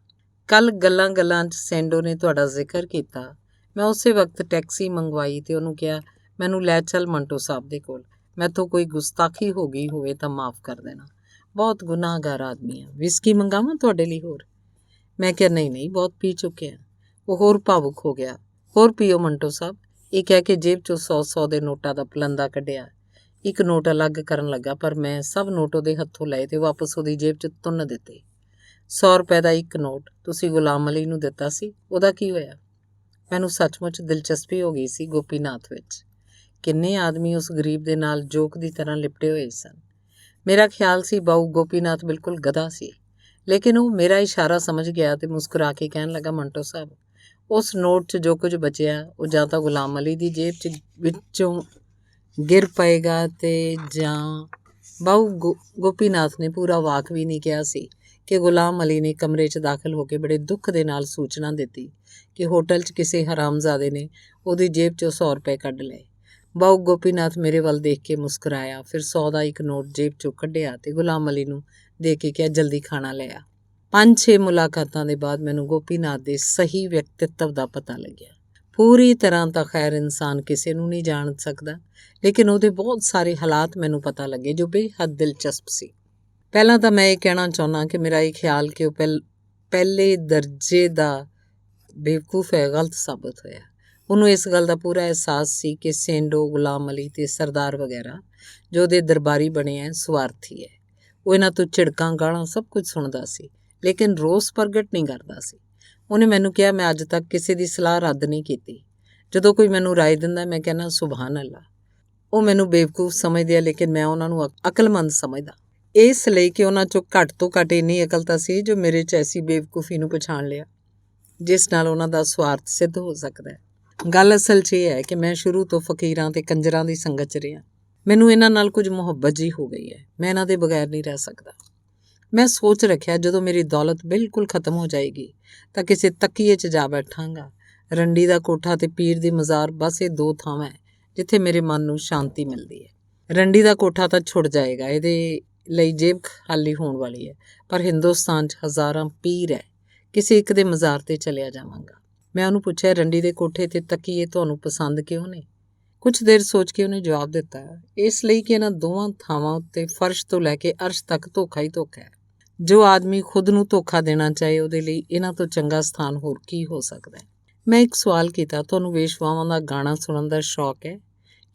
ਕੱਲ ਗੱਲਾਂ 'ਚ ਸੈਂਡੋ ਨੇ ਤੁਹਾਡਾ ਜ਼ਿਕਰ ਕੀਤਾ। ਮੈਂ ਉਸੇ ਵਕਤ ਟੈਕਸੀ ਮੰਗਵਾਈ ਤੇ ਉਹਨੂੰ ਕਿਹਾ, ਮੈਨੂੰ ਲੈ ਚੱਲ ਮੰਟੋ ਸਾਹਿਬ ਦੇ ਕੋਲ। ਮੈਥੋਂ ਕੋਈ ਗੁਸਤਾਖੀ ਹੋ ਗਈ ਹੋਵੇ ਤਾਂ ਮਾਫ਼ ਕਰ ਦੇਣਾ। ਬਹੁਤ ਗੁਨਾਹਗਾਰ ਆਦਮੀ ਆ। ਵਿਸਕੀ ਮੰਗਾਵਾਂ ਤੁਹਾਡੇ ਲਈ ਹੋਰ? ਮੈਂ ਕਿਹਾ, ਨਹੀਂ, ਬਹੁਤ ਪੀ ਚੁੱਕੇ ਆ। ਉਹ ਹੋਰ ਭਾਵੁਕ ਹੋ ਗਿਆ। ਹੋਰ ਪੀਓ ਮੰਟੋ ਸਾਹਿਬ। ਇਹ ਕਹਿ ਕੇ ਜੇਬ 'ਚੋਂ 100 ਦੇ ਨੋਟਾਂ ਦਾ ਪਲੰਦਾ ਕੱਢਿਆ। ਇੱਕ ਨੋਟ ਅਲੱਗ ਕਰਨ ਲੱਗਾ, ਪਰ ਮੈਂ ਸਭ ਨੋਟ ਉਹਦੇ ਹੱਥੋਂ ਲਏ ਤੇ ਵਾਪਸ ਉਹਦੀ ਜੇਬ 'ਚ ਤੁੰਨ ਦਿੱਤੇ। 100 ਰੁਪਏ ਦਾ ਇੱਕ ਨੋਟ ਤੁਸੀਂ ਗੁਲਾਮ ਅਲੀ ਨੂੰ ਦਿੱਤਾ ਸੀ, ਉਹਦਾ ਕੀ ਹੋਇਆ? ਮੈਨੂੰ ਸੱਚਮੁੱਚ ਦਿਲਚਸਪੀ ਹੋ ਗਈ ਸੀ ਗੋਪੀਨਾਥ ਵਿੱਚ। ਕਿੰਨੇ ਆਦਮੀ ਉਸ ਗਰੀਬ ਦੇ ਨਾਲ ਜੋਕ ਦੀ ਤਰ੍ਹਾਂ ਲਿਪਟੇ ਹੋਏ ਸਨ। ਮੇਰਾ ਖਿਆਲ ਸੀ ਬਾਊ ਗੋਪੀਨਾਥ ਬਿਲਕੁਲ ਗਧਾ ਸੀ, ਲੇਕਿਨ ਉਹ ਮੇਰਾ ਇਸ਼ਾਰਾ ਸਮਝ ਗਿਆ ਤੇ ਮੁਸਕਰਾ ਕੇ ਕਹਿਣ ਲੱਗਾ, ਮੰਟੋ ਸਾਹਿਬ, ਉਸ ਨੋਟ 'ਚ ਜੋ ਕੁਝ ਬਚਿਆ ਉਹ ਜਾਂ ਤਾਂ ਗੁਲਾਮ ਅਲੀ ਦੀ ਜੇਬ 'ਚ ਵਿੱਚੋਂ ਗਿਰ ਪਏਗਾ ਤੇ ਜਾਂ ਬਾਊ ਗੋਪੀਨਾਥ ਨੇ ਪੂਰਾ ਵਾਕ ਵੀ ਨਹੀਂ ਕਿਹਾ ਸੀ ਕਿ ਗੁਲਾਮ ਅਲੀ ਨੇ ਕਮਰੇ 'ਚ ਦਾਖਲ ਹੋ ਕੇ ਬੜੇ ਦੁੱਖ ਦੇ ਨਾਲ ਸੂਚਨਾ ਦਿੱਤੀ ਕਿ ਹੋਟਲ 'ਚ ਕਿਸੇ ਹਰਾਮਜ਼ਾਦੇ ਨੇ ਉਹਦੀ ਜੇਬ 'ਚੋਂ 100 ਰੁਪਏ ਕੱਢ ਲਏ। ਬਾਊ ਗੋਪੀਨਾਥ ਮੇਰੇ ਵੱਲ ਦੇਖ ਕੇ ਮੁਸਕਰਾਇਆ, ਫਿਰ 100 ਦਾ ਇੱਕ ਨੋਟ ਜੇਬ 'ਚੋਂ ਕੱਢਿਆ ਤੇ ਗੁਲਾਮ ਅਲੀ ਨੂੰ ਦੇ ਕੇ ਕਿਹਾ, ਜਲਦੀ ਖਾਣਾ ਲੈ ਆ। 5-6 ਮੁਲਾਕਾਤਾਂ ਦੇ ਬਾਅਦ ਮੈਨੂੰ ਗੋਪੀਨਾਥ ਦੇ ਸਹੀ ਵਿਅਕਤਿਤਵ ਦਾ ਪਤਾ ਲੱਗਿਆ। ਪੂਰੀ ਤਰ੍ਹਾਂ ਤਾਂ ਖੈਰ ਇਨਸਾਨ ਕਿਸੇ ਨੂੰ ਨਹੀਂ ਜਾਣ ਸਕਦਾ, ਲੇਕਿਨ ਉਹਦੇ ਬਹੁਤ ਸਾਰੇ ਹਾਲਾਤ ਮੈਨੂੰ ਪਤਾ ਲੱਗੇ ਜੋ ਬੇਹੱਦ ਦਿਲਚਸਪ ਸੀ। ਪਹਿਲਾਂ ਤਾਂ ਮੈਂ ਇਹ ਕਹਿਣਾ ਚਾਹੁੰਦਾ ਕਿ ਮੇਰਾ ਇਹ ਖਿਆਲ ਕਿ ਉਹ ਪਹਿਲੇ ਦਰਜੇ ਦਾ ਬੇਵਕੂਫ ਹੈ, ਗਲਤ ਸਾਬਤ ਹੋਇਆ। ਉਹਨੂੰ ਇਸ ਗੱਲ ਦਾ ਪੂਰਾ ਅਹਿਸਾਸ ਸੀ ਕਿ ਸੇਂਡੋ, ਗੁਲਾਮ ਅਲੀ ਤੇ ਸਰਦਾਰ ਵਗੈਰਾ ਜੋ ਉਹਦੇ ਦਰਬਾਰੀ ਬਣੇ ਹੈ, ਸਵਾਰਥੀ ਹੈ। ਉਹ ਇਹਨਾਂ ਤੋਂ ਝਿੜਕਾਂ, ਗਾਲਾਂ ਸਭ ਕੁਝ ਸੁਣਦਾ ਸੀ, ਲੇਕਿਨ ਰੋਸ ਪ੍ਰਗਟ ਨਹੀਂ ਕਰਦਾ ਸੀ। ਉਹਨੇ ਮੈਨੂੰ ਕਿਹਾ, ਮੈਂ ਅੱਜ ਤੱਕ ਕਿਸੇ ਦੀ ਸਲਾਹ ਰੱਦ ਨਹੀਂ ਕੀਤੀ। ਜਦੋਂ ਕੋਈ ਮੈਨੂੰ ਰਾਏ ਦਿੰਦਾ ਮੈਂ ਕਹਿੰਦਾ, ਸੁਭਾਨ ਅੱਲਾ। ਉਹ ਮੈਨੂੰ ਬੇਵਕੂਫ ਸਮਝਦੇ ਆ, ਲੇਕਿਨ ਮੈਂ ਉਹਨਾਂ ਨੂੰ ਅਕਲਮੰਦ ਸਮਝਦਾ, ਇਸ ਲਈ ਕਿ ਉਹਨਾਂ 'ਚੋਂ ਘੱਟ ਤੋਂ ਘੱਟ ਇੰਨੀ ਅਕਲ ਤਾਂ ਸੀ ਜੋ ਮੇਰੇ 'ਚ ਐਸੀ ਬੇਵਕੂਫੀ ਨੂੰ ਪਛਾਣ ਲਿਆ ਜਿਸ ਨਾਲ ਉਹਨਾਂ ਦਾ ਸਵਾਰਥ ਸਿੱਧ ਹੋ ਸਕਦਾ ਹੈ। ਗੱਲ ਅਸਲ 'ਚ ਇਹ ਹੈ ਕਿ ਮੈਂ ਸ਼ੁਰੂ ਤੋਂ ਫਕੀਰਾਂ ਤੇ ਕੰਜਰਾਂ ਦੀ ਸੰਗਤ 'ਚ ਰਿਹਾ। ਮੈਨੂੰ ਇਹਨਾਂ ਨਾਲ ਕੁਝ ਮੁਹੱਬਤ ਜੀ ਹੋ ਗਈ ਹੈ। ਮੈਂ ਇਹਨਾਂ ਦੇ ਬਗੈਰ ਨਹੀਂ ਰਹਿ ਸਕਦਾ। ਮੈਂ ਸੋਚ ਰੱਖਿਆ, ਜਦੋਂ ਮੇਰੀ ਦੌਲਤ ਬਿਲਕੁਲ ਖਤਮ ਹੋ ਜਾਏਗੀ ਤਾਂ ਕਿਸੇ ਤਕੀਏ 'ਚ ਜਾ ਬੈਠਾਂਗਾ। ਰੰਡੀ ਦਾ ਕੋਠਾ ਤੇ ਪੀਰ ਦੀ ਮਜ਼ਾਰ, ਬਸ ਇਹ 2 ਥਾਵਾਂ ਜਿੱਥੇ ਮੇਰੇ ਮਨ ਨੂੰ ਸ਼ਾਂਤੀ ਮਿਲਦੀ ਹੈ। ਰੰਡੀ ਦਾ ਕੋਠਾ ਤਾਂ ਛੁੱਟ ਜਾਏਗਾ, ਇਹਦੇ ਲਈ ਜੇਬ ਖਾਲੀ ਹੋਣ ਵਾਲੀ ਹੈ, ਪਰ ਹਿੰਦੁਸਤਾਨ 'ਚ ਹਜ਼ਾਰਾਂ ਪੀਰ ਹੈ, ਕਿਸੇ ਇੱਕ ਦੇ ਮਜ਼ਾਰ 'ਤੇ ਚਲਿਆ ਜਾਵਾਂਗਾ। ਮੈਂ ਉਹਨੂੰ ਪੁੱਛਿਆ, ਰੰਡੀ ਦੇ ਕੋਠੇ ਤੇ ਤਕੀਏ ਤੁਹਾਨੂੰ ਪਸੰਦ ਕਿਉਂ ਨੇ? ਕੁਝ ਦੇਰ ਸੋਚ ਕੇ ਉਹਨੇ ਜਵਾਬ ਦਿੱਤਾ, ਇਸ ਲਈ ਕਿ ਇਹਨਾਂ ਦੋਵਾਂ ਥਾਵਾਂ ਉੱਤੇ ਫਰਸ਼ ਤੋਂ ਲੈ ਕੇ ਅਰਸ਼ ਤੱਕ ਧੋਖਾ ਹੀ ਧੋਖਾ ਹੈ। ਜੋ ਆਦਮੀ ਖੁਦ ਨੂੰ ਧੋਖਾ ਦੇਣਾ ਚਾਹੇ, ਉਹਦੇ ਲਈ ਇਹਨਾਂ ਤੋਂ ਚੰਗਾ ਸਥਾਨ ਹੋਰ ਕੀ ਹੋ ਸਕਦਾ ਹੈ? ਮੈਂ ਇੱਕ ਸਵਾਲ ਕੀਤਾ, ਤੁਹਾਨੂੰ ਵੇਸ਼ਵਾਵਾਂ ਦਾ ਗਾਣਾ ਸੁਣਨ ਦਾ ਸ਼ੌਕ ਹੈ?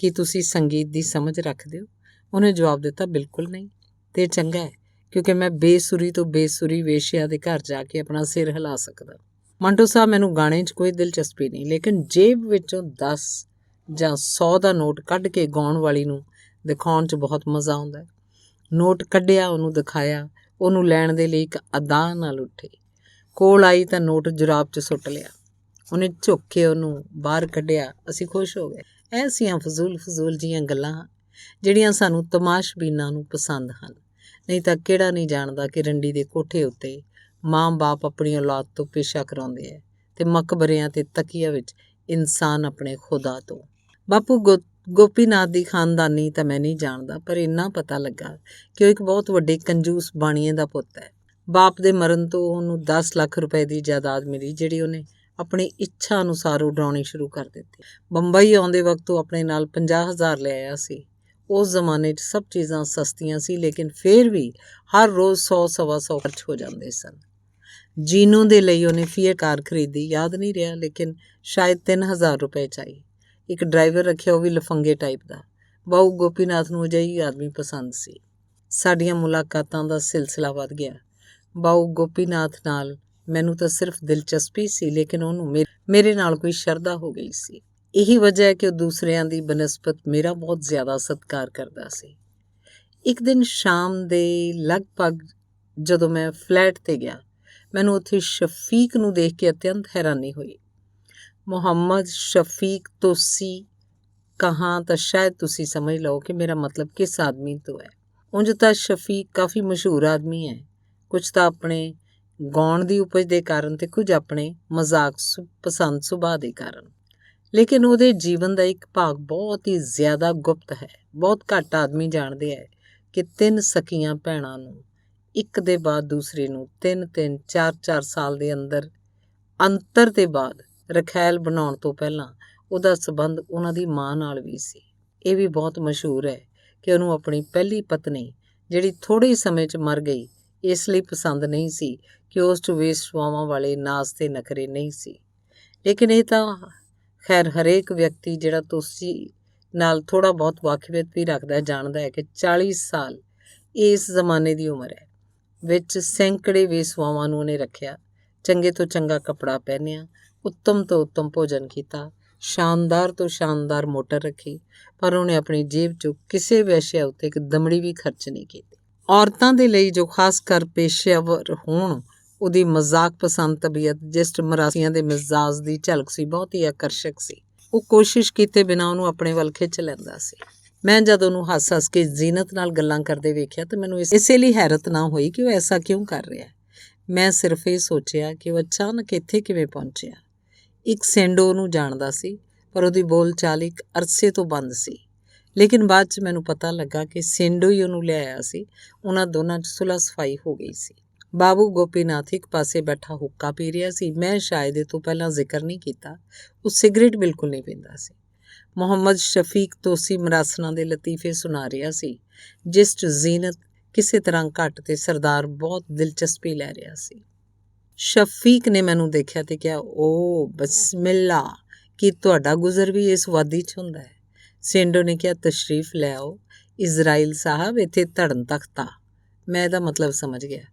ਕੀ ਤੁਸੀਂ ਸੰਗੀਤ ਦੀ ਸਮਝ ਰੱਖਦੇ ਹੋ? ਉਹਨੇ ਜਵਾਬ ਦਿੱਤਾ, ਬਿਲਕੁਲ ਨਹੀਂ। ਤੇ ਚੰਗਾ ਹੈ, ਕਿਉਂਕਿ ਮੈਂ ਬੇਸੁਰੀ ਤੋਂ ਬੇਸੁਰੀ ਵੇਸ਼ਿਆ ਦੇ ਘਰ ਜਾ ਕੇ ਆਪਣਾ ਸਿਰ ਹਿਲਾ ਸਕਦਾ। ਮੰਟੋ ਸਾਹਿਬ, ਮੈਨੂੰ ਗਾਣੇ 'ਚ ਕੋਈ ਦਿਲਚਸਪੀ ਨਹੀਂ, ਲੇਕਿਨ ਜੇਬ ਵਿੱਚੋਂ 10 ਜਾਂ 100 ਦਾ ਨੋਟ ਕੱਢ ਕੇ ਗਾਉਣ ਵਾਲੀ ਨੂੰ ਦਿਖਾਉਣ 'ਚ ਬਹੁਤ ਮਜ਼ਾ ਆਉਂਦਾ ਹੈ। ਨੋਟ ਕੱਢਿਆ, ਉਹਨੂੰ ਦਿਖਾਇਆ, ਉਹਨੂੰ ਲੈਣ ਦੇ ਲਈ ਇੱਕ ਅਦਾ ਨਾਲ ਉੱਠੇ। ਕੋਲ ਆਈ ਤਾਂ ਨੋਟ ਜੁਰਾਬ 'ਚ ਸੁੱਟ ਲਿਆ। ਉਹਨੇ ਝੁੱਕ ਕੇ ਉਹਨੂੰ ਬਾਹਰ ਕੱਢਿਆ। ਅਸੀਂ ਖੁਸ਼ ਹੋ ਗਏ। ਐਸੀਆਂ ਫਜ਼ੂਲ ਜੀਆਂ ਗੱਲਾਂ ਜਿਹੜੀਆਂ ਸਾਨੂੰ ਤਮਾਸ਼ਬੀਨਾਂ ਨੂੰ ਪਸੰਦ ਹਨ। ਨਹੀਂ ਤਾਂ ਕਿਹੜਾ ਨਹੀਂ ਜਾਣਦਾ ਕਿ ਰੰਡੀ ਦੇ ਕੋਠੇ ਉੱਤੇ ਮਾਂ-ਬਾਪ ਆਪਣੀ ਔਲਾਦ ਤੋਂ ਪੇਸ਼ਾ ਕਰਾਉਂਦੇ ਹੈ ਤੇ ਮਕਬਰਿਆਂ ਤੇ ਤਕੀਆ ਵਿੱਚ ਇਨਸਾਨ ਆਪਣੇ ਖੁਦਾ ਤੋਂ। ਬਾਪੂ ਗੋਪੀਨਾਥ ਦੀ ਖਾਨਦਾਨੀ ਤਾਂ ਮੈਂ ਨਹੀਂ ਜਾਣਦਾ, ਪਰ ਇੰਨਾ ਪਤਾ ਲੱਗਾ ਕਿ ਉਹ ਇੱਕ ਬਹੁਤ ਵੱਡੇ ਕੰਜੂਸ ਬਾਣੀਏ ਦਾ ਪੁੱਤ ਹੈ। ਬਾਪ ਦੇ ਮਰਨ ਤੋਂ ਉਹਨੂੰ 10 ਲੱਖ ਰੁਪਏ ਦੀ ਜਾਇਦਾਦ ਮਿਲੀ, ਜਿਹੜੀ ਉਹਨੇ ਆਪਣੀ ਇੱਛਾ ਅਨੁਸਾਰ ਉਡਾਉਣੀ ਸ਼ੁਰੂ ਕਰ ਦਿੱਤੀ। ਬੰਬਈ ਆਉਂਦੇ ਵਕਤ ਉਹ ਆਪਣੇ ਨਾਲ 50,000 ਲੈ ਆਇਆ ਸੀ। ਉਸ ਜ਼ਮਾਨੇ 'ਚ ਸਭ ਚੀਜ਼ਾਂ ਸਸਤੀਆਂ ਸੀ, ਲੇਕਿਨ ਫਿਰ ਵੀ ਹਰ ਰੋਜ਼ 100 ਸਵਾ 100 ਖਰਚ ਹੋ ਜਾਂਦੇ ਸਨ। ਜੀਨੂ ਦੇ ਲਈ ਉਹਨੇ ਫੀਐਟ ਕਾਰ ਖਰੀਦੀ, ਯਾਦ ਨਹੀਂ ਰਿਹਾ, ਲੇਕਿਨ ਸ਼ਾਇਦ 3,000 ਰੁਪਏ 'ਚ ਆਈ। ਇੱਕ ਡਰਾਈਵਰ ਰੱਖਿਆ, ਉਹ ਵੀ ਲਫੰਗੇ ਟਾਈਪ ਦਾ। ਬਾਊ ਗੋਪੀਨਾਥ ਨੂੰ ਅਜਿਹੀ ਆਦਮੀ ਪਸੰਦ ਸੀ। ਸਾਡੀਆਂ ਮੁਲਾਕਾਤਾਂ ਦਾ ਸਿਲਸਿਲਾ ਵੱਧ ਗਿਆ। ਬਾਊ ਗੋਪੀਨਾਥ ਨਾਲ ਮੈਨੂੰ ਤਾਂ ਸਿਰਫ ਦਿਲਚਸਪੀ ਸੀ, ਲੇਕਿਨ ਉਹਨੂੰ ਮੇਰੇ ਨਾਲ ਕੋਈ ਸ਼ਰਧਾ ਹੋ ਗਈ ਸੀ। ਇਹੀ ਵਜ੍ਹਾ ਹੈ ਕਿ ਉਹ ਦੂਸਰਿਆਂ ਦੀ ਬਨਸਬਤ ਮੇਰਾ ਬਹੁਤ ਜ਼ਿਆਦਾ ਸਤਿਕਾਰ ਕਰਦਾ ਸੀ। ਇੱਕ ਦਿਨ ਸ਼ਾਮ ਦੇ ਲਗਭਗ ਜਦੋਂ ਮੈਂ ਫਲੈਟ 'ਤੇ ਗਿਆ, ਮੈਨੂੰ ਉੱਥੇ ਸ਼ਫੀਕ ਨੂੰ ਦੇਖ ਕੇ ਅਤਿਅੰਤ ਹੈਰਾਨੀ ਹੋਈ। ਮੁਹੰਮਦ ਸ਼ਫੀਕ ਤੋਸੀ ਕਹਾਂ ਤਾਂ ਸ਼ਾਇਦ ਤੁਸੀਂ ਸਮਝ ਲਓ ਕਿ ਮੇਰਾ ਮਤਲਬ ਕਿਸ ਆਦਮੀ ਤੋਂ ਹੈ। ਉਂਝ ਤਾਂ ਸ਼ਫੀਕ ਕਾਫੀ ਮਸ਼ਹੂਰ ਆਦਮੀ ਹੈ, ਕੁਝ ਤਾਂ ਆਪਣੇ ਗਾਉਣ ਦੀ ਉਪਜ ਦੇ ਕਾਰਨ ਤੇ ਕੁਝ ਆਪਣੇ ਮਜ਼ਾਕ ਪਸੰਦ ਸੁਭਾਅ ਦੇ ਕਾਰਨ, ਲੇਕਿਨ ਉਹਦੇ ਜੀਵਨ ਦਾ ਇੱਕ ਭਾਗ ਬਹੁਤ ਹੀ ਜ਼ਿਆਦਾ ਗੁਪਤ ਹੈ। ਬਹੁਤ ਘੱਟ ਆਦਮੀ ਜਾਣਦੇ ਹੈ ਕਿ 3 ਸਕੀਆਂ ਭੈਣਾਂ ਨੂੰ ਇੱਕ ਦੇ ਬਾਅਦ ਦੂਸਰੇ ਨੂੰ 3-3, 4-4 ਸਾਲ ਦੇ ਅੰਤਰ ਦੇ ਬਾਅਦ ਰਖੈਲ ਬਣਾਉਣ ਤੋਂ ਪਹਿਲਾਂ ਉਹਦਾ ਸਬੰਧ ਉਹਨਾਂ ਦੀ ਮਾਂ ਨਾਲ ਵੀ ਸੀ। ਇਹ ਵੀ ਬਹੁਤ ਮਸ਼ਹੂਰ ਹੈ ਕਿ ਉਹਨੂੰ ਆਪਣੀ ਪਹਿਲੀ ਪਤਨੀ, ਜਿਹੜੀ ਥੋੜ੍ਹੇ ਸਮੇਂ 'ਚ ਮਰ ਗਈ, ਇਸ ਲਈ ਪਸੰਦ ਨਹੀਂ ਸੀ ਕਿ ਉਸ 'ਚ ਵੇਸ਼ਵਾਵਾਂ ਵਾਲੇ ਨਾਜ਼ ਤੇ ਨਖਰੇ ਨਹੀਂ ਸੀ। ਲੇਕਿਨ ਇਹ ਤਾਂ ਖੈਰ ਹਰੇਕ ਵਿਅਕਤੀ ਜਿਹੜਾ ਤੁਸੀਂ ਨਾਲ ਥੋੜ੍ਹਾ ਬਹੁਤ ਵਾਕਿਫੀਅਤ ਵੀ ਰੱਖਦਾ ਜਾਣਦਾ ਹੈ ਕਿ 40 ਸਾਲ ਇਸ ਜ਼ਮਾਨੇ ਦੀ ਉਮਰ ਹੈ। ਵਿੱਚ ਸੈਂਕੜੇ ਵੇਸ਼ਵਾਵਾਂ ਨੂੰ ਉਹਨੇ ਰੱਖਿਆ, ਚੰਗੇ ਤੋਂ ਚੰਗਾ ਕੱਪੜਾ ਪਹਿਨਿਆ, ਉੱਤਮ ਤੋਂ ਉੱਤਮ ਭੋਜਨ ਕੀਤਾ, ਸ਼ਾਨਦਾਰ ਤੋਂ ਸ਼ਾਨਦਾਰ ਮੋਟਰ ਰੱਖੀ, ਪਰ ਉਹਨੇ ਆਪਣੀ ਜੇਬ 'ਚੋਂ ਕਿਸੇ ਵੇਸ਼ਿਆ ਉੱਤੇ ਇੱਕ ਦਮੜੀ ਵੀ ਖਰਚ ਨਹੀਂ ਕੀਤੀ। ਔਰਤਾਂ ਦੇ ਲਈ ਜੋ ਖਾਸ ਕਰ ਪੇਸ਼ੇਵਰ ਹੋਣ, ਉਹਦੀ ਮਜ਼ਾਕ ਪਸੰਦ ਤਬੀਅਤ, ਜਿਸ 'ਚ ਮਰਾਸੀਆਂ ਦੇ ਮਿਜ਼ਾਜ ਦੀ ਝਲਕ ਸੀ, ਬਹੁਤ ਹੀ ਆਕਰਸ਼ਕ ਸੀ। ਉਹ ਕੋਸ਼ਿਸ਼ ਕੀਤੇ ਬਿਨਾਂ ਉਹਨੂੰ ਆਪਣੇ ਵੱਲ ਖਿੱਚ ਲੈਂਦਾ ਸੀ। ਮੈਂ ਜਦ ਉਹਨੂੰ ਹੱਸ-ਹੱਸ ਕੇ ਜ਼ੀਨਤ ਨਾਲ ਗੱਲਾਂ ਕਰਦੇ ਵੇਖਿਆ ਤਾਂ ਮੈਨੂੰ ਇਸੇ ਲਈ ਹੈਰਤ ਨਾ ਹੋਈ ਕਿ ਉਹ ਐਸਾ ਕਿਉਂ ਕਰ ਰਿਹਾ। ਮੈਂ ਸਿਰਫ ਇਹ ਸੋਚਿਆ ਕਿ ਉਹ ਅਚਾਨਕ ਇੱਥੇ ਕਿਵੇਂ ਪਹੁੰਚਿਆ। ਇੱਕ ਸੇਂਡੋ ਉਹਨੂੰ ਜਾਣਦਾ ਸੀ, ਪਰ ਉਹਦੀ ਬੋਲਚਾਲ ਇੱਕ ਅਰਸੇ ਤੋਂ ਬੰਦ ਸੀ। ਲੇਕਿਨ ਬਾਅਦ 'ਚ ਮੈਨੂੰ ਪਤਾ ਲੱਗਾ ਕਿ ਸੇਂਡੋ ਹੀ ਉਹਨੂੰ ਲੈ ਆਇਆ ਸੀ। ਉਹਨਾਂ ਦੋਨਾਂ 'ਚ ਸੁਲਹ ਸਫਾਈ ਹੋ ਗਈ ਸੀ। ਬਾਬੂ ਗੋਪੀਨਾਥ ਇੱਕ ਪਾਸੇ ਬੈਠਾ ਹੁੱਕਾ ਪੀ ਰਿਹਾ ਸੀ। ਮੈਂ ਸ਼ਾਇਦ ਇਹ ਤੋਂ ਪਹਿਲਾਂ ਜ਼ਿਕਰ ਨਹੀਂ ਕੀਤਾ, ਉਹ ਸਿਗਰਟ ਬਿਲਕੁਲ ਨਹੀਂ ਪੀਂਦਾ ਸੀ। ਮੁਹੰਮਦ ਸ਼ਫੀਕ ਤੋਸੀ ਮਰਾਸਣਾ ਦੇ ਲਤੀਫੇ ਸੁਣਾ ਰਿਹਾ ਸੀ, ਜਿਸ 'ਚ ਜ਼ੀਨਤ ਕਿਸੇ ਤਰ੍ਹਾਂ ਘੱਟ ਤੇ ਸਰਦਾਰ ਬਹੁਤ ਦਿਲਚਸਪੀ ਲੈ ਰਿਹਾ ਸੀ। ਸ਼ਫੀਕ ਨੇ ਮੈਨੂੰ ਦੇਖਿਆ ਤੇ ਕਿਹਾ, ਓ ਬਸਮਿल्ला, ਕੀ ਤੁਹਾਡਾ ਗੁਜ਼ਰ ਵੀ ਇਸ ਵਾਦੀ 'ਚ ਹੁੰਦਾ ਹੈ? ਸੇਂਡੋ ਨੇ ਕਿਹਾ, ਤਸ਼ਰੀਫ ਲੈ ਆਓ ਇਜ਼ਰਾਈਲ ਸਾਹਿਬ, ਇੱਥੇ ਧੜਨ ਤਖਤਾ। ਮੈਂ ਇਹਦਾ ਮਤਲਬ ਸਮਝ ਗਿਆ।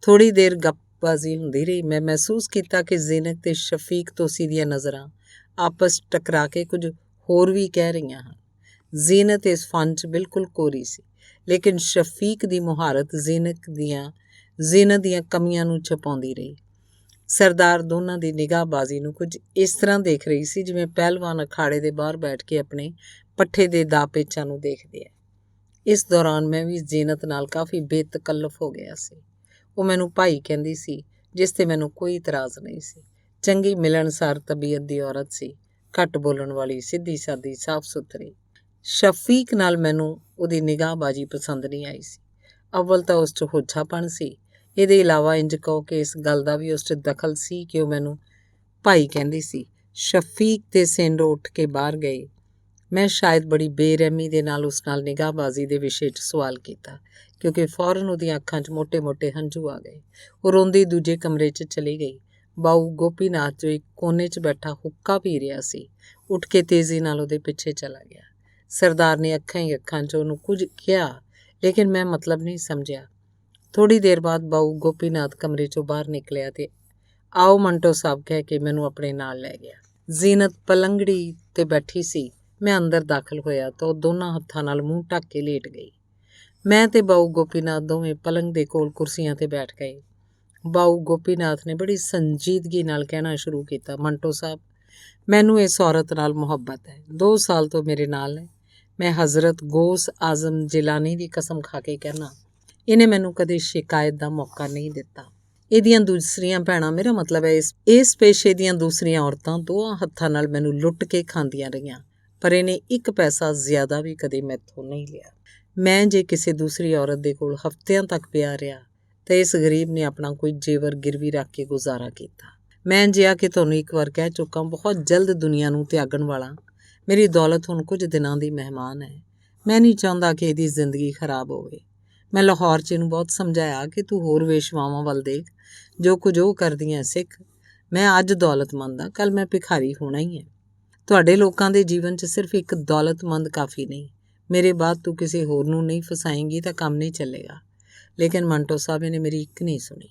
ਥੋੜ੍ਹੀ ਦੇਰ ਗੱਪਬਾਜ਼ੀ ਹੁੰਦੀ ਰਹੀ। ਮੈਂ ਮਹਿਸੂਸ ਕੀਤਾ ਕਿ ਜ਼ੀਨਤ ਤੇ ਸ਼ਫੀਕ ਤੋਸੀ ਦੀਆਂ ਨਜ਼ਰਾਂ ਆਪਸ ਟਕਰਾ ਕੇ ਕੁਝ ਹੋਰ ਵੀ ਕਹਿ ਰਹੀਆਂ ਹਨ। ਜ਼ੀਨਤ ਇਸ ਫਨ 'ਚ ਬਿਲਕੁਲ ਕੋਰੀ ਸੀ, ਲੇਕਿਨ ਸ਼ਫੀਕ ਦੀ ਮੁਹਾਰਤ ਜ਼ੀਨਤ ਦੀਆਂ ਕਮੀਆਂ ਨੂੰ ਛੁਪਾਉਂਦੀ ਰਹੀ। ਸਰਦਾਰ ਦੋਨਾਂ ਦੀ ਨਿਗਾਹਬਾਜ਼ੀ ਨੂੰ ਕੁਝ ਇਸ ਤਰ੍ਹਾਂ ਦੇਖ ਰਹੀ ਸੀ ਜਿਵੇਂ ਪਹਿਲਵਾਨ ਅਖਾੜੇ ਦੇ ਬਾਹਰ ਬੈਠ ਕੇ ਆਪਣੇ ਪੱਠੇ ਦੇ ਦਾਅ ਪੇਚਾਂ ਨੂੰ ਦੇਖਦੇ ਹੈ। ਇਸ ਦੌਰਾਨ ਮੈਂ ਵੀ ਜ਼ੀਨਤ ਨਾਲ ਕਾਫੀ ਬੇਤਕੱਲਫ ਹੋ ਗਿਆ ਸੀ। ਉਹ ਮੈਨੂੰ ਭਾਈ ਕਹਿੰਦੀ ਸੀ, ਜਿਸ 'ਤੇ ਮੈਨੂੰ ਕੋਈ ਇਤਰਾਜ਼ ਨਹੀਂ ਸੀ। ਚੰਗੀ ਮਿਲਣਸਾਰ ਤਬੀਅਤ ਦੀ ਔਰਤ ਸੀ, ਘੱਟ ਬੋਲਣ ਵਾਲੀ, ਸਿੱਧੀ ਸਾਦੀ, ਸਾਫ ਸੁਥਰੀ। ਸ਼ਫੀਕ ਨਾਲ ਮੈਨੂੰ ਉਹਦੀ ਨਿਗਾਹਬਾਜ਼ੀ ਪਸੰਦ ਨਹੀਂ ਆਈ ਸੀ। ਅਵਲ ਤਾਂ ਉਸ 'ਚ ਹੋਛਾਪਣ ਸੀ, ਇਹਦੇ ਇਲਾਵਾ ਇੰਜ ਕਹੋ ਕਿ ਇਸ ਗੱਲ ਦਾ ਵੀ ਉਸ 'ਚ ਦਖਲ ਸੀ ਕਿ ਉਹ ਮੈਨੂੰ ਭਾਈ ਕਹਿੰਦੀ ਸੀ। ਸ਼ਫੀਕ ਤੇ ਸੇਂਡੋ ਉੱਠ ਕੇ ਬਾਹਰ ਗਏ। ਮੈਂ ਸ਼ਾਇਦ ਬੜੀ ਬੇਰਹਿਮੀ ਦੇ ਨਾਲ ਉਸ ਨਾਲ ਨਿਗਾਹਬਾਜ਼ੀ ਦੇ ਵਿਸ਼ੇ 'ਚ ਸਵਾਲ ਕੀਤਾ, ਕਿਉਂਕਿ ਫੌਰਨ ਉਹਦੀਆਂ ਅੱਖਾਂ 'ਚ ਮੋਟੇ-ਮੋਟੇ ਹੰਝੂ ਆ ਗਏ। ਉਹ ਰੋਂਦੀ ਦੂਜੇ ਕਮਰੇ 'ਚ ਚਲੀ ਗਈ। ਬਾਊ ਗੋਪੀਨਾਥ ਜੋ ਇੱਕ ਕੋਨੇ 'ਚ ਬੈਠਾ ਹੁੱਕਾ ਪੀ ਰਿਹਾ ਸੀ, ਉੱਠ ਕੇ ਤੇਜ਼ੀ ਨਾਲ ਉਹਦੇ ਪਿੱਛੇ ਚਲਾ ਗਿਆ। ਸਰਦਾਰ ਨੇ ਅੱਖਾਂ ਹੀ ਅੱਖਾਂ 'ਚ ਉਹਨੂੰ ਕੁਝ ਕਿਹਾ, ਲੇਕਿਨ ਮੈਂ ਮਤਲਬ ਨਹੀਂ ਸਮਝਿਆ। ਥੋੜ੍ਹੀ ਦੇਰ ਬਾਅਦ ਬਾਊ ਗੋਪੀਨਾਥ ਕਮਰੇ 'ਚੋਂ ਬਾਹਰ ਨਿਕਲਿਆ ਤੇ ਆਓ ਮੰਟੋ ਸਾਹਿਬ ਕਹਿ ਕੇ ਮੈਨੂੰ ਆਪਣੇ ਨਾਲ ਲੈ ਗਿਆ। ਜ਼ੀਨਤ ਪਲੰਗੜੀ 'ਤੇ ਬੈਠੀ ਸੀ। ਮੈਂ ਅੰਦਰ ਦਾਖਲ ਹੋਇਆ ਤਾਂ ਉਹ ਦੋਨਾਂ ਹੱਥਾਂ ਨਾਲ ਮੂੰਹ ਢੱਕ ਕੇ ਲੇਟ ਗਈ। ਮੈਂ ਤੇ ਬਾਊ ਗੋਪੀਨਾਥ ਦੋਵੇਂ ਪਲੰਗ ਦੇ ਕੋਲ ਕੁਰਸੀਆਂ 'ਤੇ ਬੈਠ ਗਏ। ਬਾਊ ਗੋਪੀਨਾਥ ਨੇ ਬੜੀ ਸੰਜੀਦਗੀ ਨਾਲ ਕਹਿਣਾ ਸ਼ੁਰੂ ਕੀਤਾ, ਮੰਟੋ ਸਾਹਿਬ, ਮੈਨੂੰ ਇਸ ਔਰਤ ਨਾਲ ਮੁਹੱਬਤ ਹੈ। 2 ਸਾਲ ਤੋਂ ਮੇਰੇ ਨਾਲ ਹੈ। ਮੈਂ ਹਜ਼ਰਤ ਗੌਸ ਆਜ਼ਮ ਜਿਲਾਨੀ ਦੀ ਕਸਮ ਖਾ ਕੇ ਕਹਿਣਾ, ਇਹਨੇ ਮੈਨੂੰ ਕਦੇ ਸ਼ਿਕਾਇਤ ਦਾ ਮੌਕਾ ਨਹੀਂ ਦਿੱਤਾ। ਇਹਦੀਆਂ ਦੂਸਰੀਆਂ ਭੈਣਾਂ, ਮੇਰਾ ਮਤਲਬ ਹੈ ਇਸ ਪੇਸ਼ੇ ਦੀਆਂ ਦੂਸਰੀਆਂ ਔਰਤਾਂ ਦੋਹਾਂ ਹੱਥਾਂ ਨਾਲ ਮੈਨੂੰ ਲੁੱਟ ਕੇ ਖਾਂਦੀਆਂ ਰਹੀਆਂ, ਪਰ ਇਹਨੇ 1 ਪੈਸਾ ਜ਼ਿਆਦਾ ਵੀ ਕਦੇ ਮੈਥੋਂ ਨਹੀਂ ਲਿਆ। ਮੈਂ ਜੇ ਕਿਸੇ ਦੂਸਰੀ ਔਰਤ ਦੇ ਕੋਲ ਹਫ਼ਤਿਆਂ ਤੱਕ ਪਿਆ ਰਿਹਾ ਤੇ ਇਸ ਗਰੀਬ ਨੇ ਆਪਣਾ ਕੋਈ ਜੇਵਰ ਗਿਰਵੀ ਰੱਖ ਕੇ ਗੁਜ਼ਾਰਾ ਕੀਤਾ। ਮੈਂ ਜਿਹਾ ਕਿ ਤੁਹਾਨੂੰ ਇੱਕ ਵਾਰ ਕਹਿ ਚੁੱਕਾ, ਬਹੁਤ ਜਲਦ ਦੁਨੀਆ ਨੂੰ ਤਿਆਗਣ ਵਾਲਾ। ਮੇਰੀ ਦੌਲਤ ਹੁਣ ਕੁਝ ਦਿਨਾਂ ਦੀ ਮਹਿਮਾਨ ਹੈ। ਮੈਂ ਨਹੀਂ ਚਾਹੁੰਦਾ ਕਿ ਇਹਦੀ ਜ਼ਿੰਦਗੀ ਖਰਾਬ ਹੋਵੇ। ਮੈਂ ਲਾਹੌਰ 'ਚ ਇਹਨੂੰ ਬਹੁਤ ਸਮਝਾਇਆ ਕਿ ਤੂੰ ਹੋਰ ਵੇਸ਼ਵਾਵਾਂ ਵੱਲ ਦੇਖ, ਜੋ ਕੁਝ ਉਹ ਕਰਦੀਆਂ ਸਿੱਖ। ਮੈਂ ਅੱਜ ਦੌਲਤਮੰਦ ਹਾਂ, ਕੱਲ੍ਹ ਮੈਂ ਭਿਖਾਰੀ ਹੋਣਾ ਹੀ ਹੈ। ਤੁਹਾਡੇ ਲੋਕਾਂ ਦੇ ਜੀਵਨ 'ਚ ਸਿਰਫ ਇੱਕ ਦੌਲਤਮੰਦ ਕਾਫੀ ਨਹੀਂ। ਮੇਰੇ ਬਾਅਦ ਤੂੰ ਕਿਸੇ ਹੋਰ ਨੂੰ ਨਹੀਂ ਫਸਾਏਂਗੀ ਤਾਂ ਕੰਮ ਨਹੀਂ ਚੱਲੇਗਾ। ਲੇਕਿਨ ਮੰਟੋ ਸਾਹਿਬ ਨੇ ਮੇਰੀ ਇੱਕ ਨਹੀਂ ਸੁਣੀ।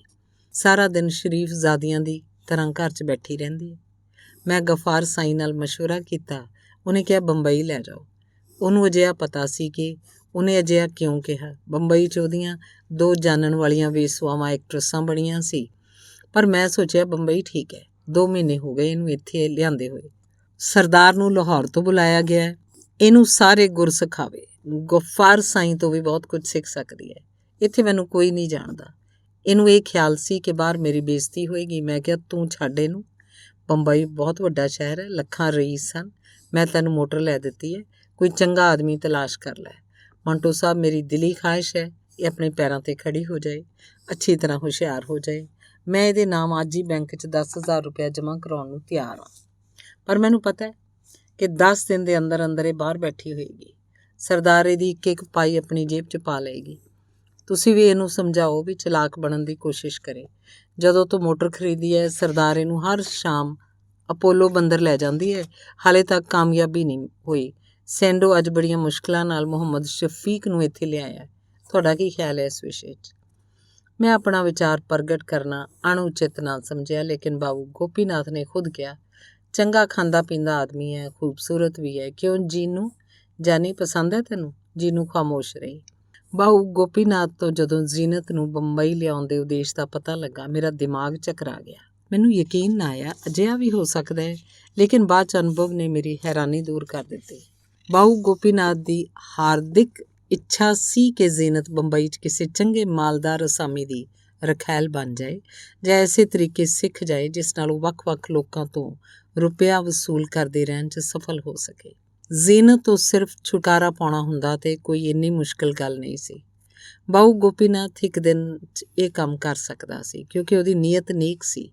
ਸਾਰਾ ਦਿਨ ਸ਼ਰੀਫ ਜ਼ਾਦੀਆਂ ਦੀ ਤਰ੍ਹਾਂ ਘਰ 'ਚ ਬੈਠੀ ਰਹਿੰਦੀ ਹੈ। ਮੈਂ ਗਫਾਰ ਸਾਈ ਨਾਲ ਮਸ਼ਵਰਾ ਕੀਤਾ। ਉਹਨੇ ਕਿਹਾ ਬੰਬਈ ਲੈ ਜਾਓ। ਉਹਨੂੰ ਅਜਿਹਾ ਪਤਾ ਸੀ ਕਿ ਉਹਨੇ ਅਜਿਹਾ ਕਿਉਂ ਕਿਹਾ। ਬੰਬਈ 'ਚ ਉਹਦੀਆਂ 2 ਜਾਣਨ ਵਾਲੀਆਂ ਵੇਸਵਾਵਾਂ ਐਕਟਰਸਾਂ ਬਣੀਆਂ ਸੀ। ਪਰ ਮੈਂ ਸੋਚਿਆ ਬੰਬਈ ਠੀਕ ਹੈ। 2 ਮਹੀਨੇ ਹੋ ਗਏ ਇਹਨੂੰ ਇੱਥੇ ਲਿਆਂਦੇ ਹੋਏ। ਸਰਦਾਰ ਨੂੰ ਲਾਹੌਰ ਤੋਂ ਬੁਲਾਇਆ ਗਿਆ ਹੈ। ਇਹਨੂੰ ਸਾਰੇ ਗੁਰ ਸਿਖਾਵੇ। ਗਫਾਰ ਸਾਈ ਤੋਂ ਵੀ ਬਹੁਤ ਕੁਝ ਸਿੱਖ ਸਕਦੀ ਹੈ। ਇੱਥੇ ਮੈਨੂੰ ਕੋਈ ਨਹੀਂ ਜਾਣਦਾ। ਇਹਨੂੰ ਇਹ ਖਿਆਲ ਸੀ ਕਿ ਬਾਹਰ ਮੇਰੀ ਬੇਇੱਜ਼ਤੀ ਹੋਏਗੀ। ਮੈਂ ਕਿਹਾ ਤੂੰ ਛੱਡ ਇਹਨੂੰ। ਬੰਬਈ ਬਹੁਤ ਵੱਡਾ ਸ਼ਹਿਰ ਹੈ, ਲੱਖਾਂ ਰਈਸ ਸਨ। ਮੈਂ ਤੈਨੂੰ ਮੋਟਰ ਲੈ ਦਿੱਤੀ ਹੈ, ਕੋਈ ਚੰਗਾ ਆਦਮੀ ਤਲਾਸ਼ ਕਰ ਲੈ। ਮੰਟੋ ਸਾਹਿਬ, ਮੇਰੀ ਦਿਲੀ ਖਾਹਿਸ਼ ਹੈ ਇਹ ਆਪਣੇ ਪੈਰਾਂ 'ਤੇ ਖੜੀ ਹੋ ਜਾਏ, ਅੱਛੀ ਤਰ੍ਹਾਂ ਹੁਸ਼ਿਆਰ ਹੋ ਜਾਏ। ਮੈਂ ਇਹਦੇ ਨਾਮ ਅੱਜ ਹੀ ਬੈਂਕ 'ਚ 10,000 ਰੁਪਇਆ ਜਮ੍ਹਾਂ ਕਰਾਉਣ ਨੂੰ ਤਿਆਰ ਹਾਂ। ਪਰ ਮੈਨੂੰ ਪਤਾ ਹੈ ਕਿ 10 ਦਿਨ ਦੇ ਅੰਦਰ ਅੰਦਰ ਇਹ ਬਾਹਰ ਬੈਠੀ ਹੋਏਗੀ। ਸਰਦਾਰ ਇਹਦੀ ਇੱਕ ਇੱਕ ਪਾਈ ਆਪਣੀ ਜੇਬ 'ਚ ਪਾ ਲਏਗੀ। ਤੁਸੀਂ ਵੀ ਇਹਨੂੰ ਸਮਝਾਓ ਵੀ ਚਲਾਕ ਬਣਨ ਦੀ ਕੋਸ਼ਿਸ਼ ਕਰੇ। ਜਦੋਂ ਤੋਂ ਮੋਟਰ ਖਰੀਦੀ ਹੈ, ਸਰਦਾਰ ਇਹਨੂੰ ਹਰ ਸ਼ਾਮ ਅਪੋਲੋ ਬੰਦਰ ਲੈ ਜਾਂਦੀ ਹੈ। ਹਾਲੇ ਤੱਕ ਕਾਮਯਾਬੀ ਨਹੀਂ ਹੋਈ। ਸੈਂਡੋ ਅੱਜ ਬੜੀਆਂ ਮੁਸ਼ਕਿਲਾਂ ਨਾਲ ਮੁਹੰਮਦ ਸ਼ਫੀਕ ਨੂੰ ਇੱਥੇ ਲਿਆਇਆ। ਤੁਹਾਡਾ ਕੀ ਖਿਆਲ ਹੈ ਇਸ ਵਿਸ਼ੇ 'ਚ? ਮੈਂ ਆਪਣਾ ਵਿਚਾਰ ਪ੍ਰਗਟ ਕਰਨਾ ਅਣਉਚਿਤ ਨਾ ਸਮਝਿਆ, ਲੇਕਿਨ ਬਾਬੂ ਗੋਪੀਨਾਥ ਨੇ ਖੁਦ ਕਿਹਾ, ਚੰਗਾ ਖਾਂਦਾ ਪੀਂਦਾ ਆਦਮੀ ਹੈ, ਖੂਬਸੂਰਤ ਵੀ ਹੈ। ਕਿਉਂ ਜੀਨੂ ਜਾਨੀ ਪਸੰਦ ਹੈ ਤੈਨੂੰ? ਜੀਨੂ ਖਾਮੋਸ਼ ਰਹੀ। ਬਾਊ ਗੋਪੀਨਾਥ ਤੋਂ ਜਦੋਂ ਜ਼ੀਨਤ ਨੂੰ ਬੰਬਈ ਲਿਆਉਣ ਦੇ ਉਦੇਸ਼ ਦਾ ਪਤਾ ਲੱਗਾ, ਮੇਰਾ ਦਿਮਾਗ ਚੱਕਰਾ ਗਿਆ। ਮੈਨੂੰ ਯਕੀਨ ਨਾ ਆਇਆ ਅਜਿਹਾ ਵੀ ਹੋ ਸਕਦਾ ਹੈ, ਲੇਕਿਨ ਬਾਅਦ 'ਚ ਅਨੁਭਵ ਨੇ ਮੇਰੀ ਹੈਰਾਨੀ ਦੂਰ ਕਰ ਦਿੱਤੀ। ਬਾਊ ਗੋਪੀਨਾਥ ਦੀ ਹਾਰਦਿਕ ਇੱਛਾ ਸੀ ਕਿ ਜ਼ੀਨਤ ਬੰਬਈ 'ਚ ਕਿਸੇ ਚੰਗੇ ਮਾਲਦਾਰ ਅਸਾਮੀ ਦੀ ਰਖੈਲ ਬਣ ਜਾਏ ਜਾਂ ਐਸੇ ਤਰੀਕੇ ਸਿੱਖ ਜਾਏ ਜਿਸ ਨਾਲ ਉਹ ਵੱਖ-ਵੱਖ ਲੋਕਾਂ ਤੋਂ ਰੁਪਇਆ ਵਸੂਲ ਕਰਦੇ ਰਹਿਣ 'ਚ ਸਫਲ ਹੋ ਸਕੇ। ਜ਼ੀਨਤ ਤੋਂ ਸਿਰਫ ਛੁਟਕਾਰਾ ਪਾਉਣਾ ਹੁੰਦਾ ਤੇ ਕੋਈ ਇੰਨੀ ਮੁਸ਼ਕਿਲ ਗੱਲ ਨਹੀਂ ਸੀ। ਬਾਊ ਗੋਪੀਨਾਥ ਇੱਕ ਦਿਨ 'ਚ ਇਹ ਕੰਮ ਕਰ ਸਕਦਾ ਸੀ ਕਿਉਂਕਿ ਉਹਦੀ ਨੀਅਤ ਨੇਕ ਸੀ।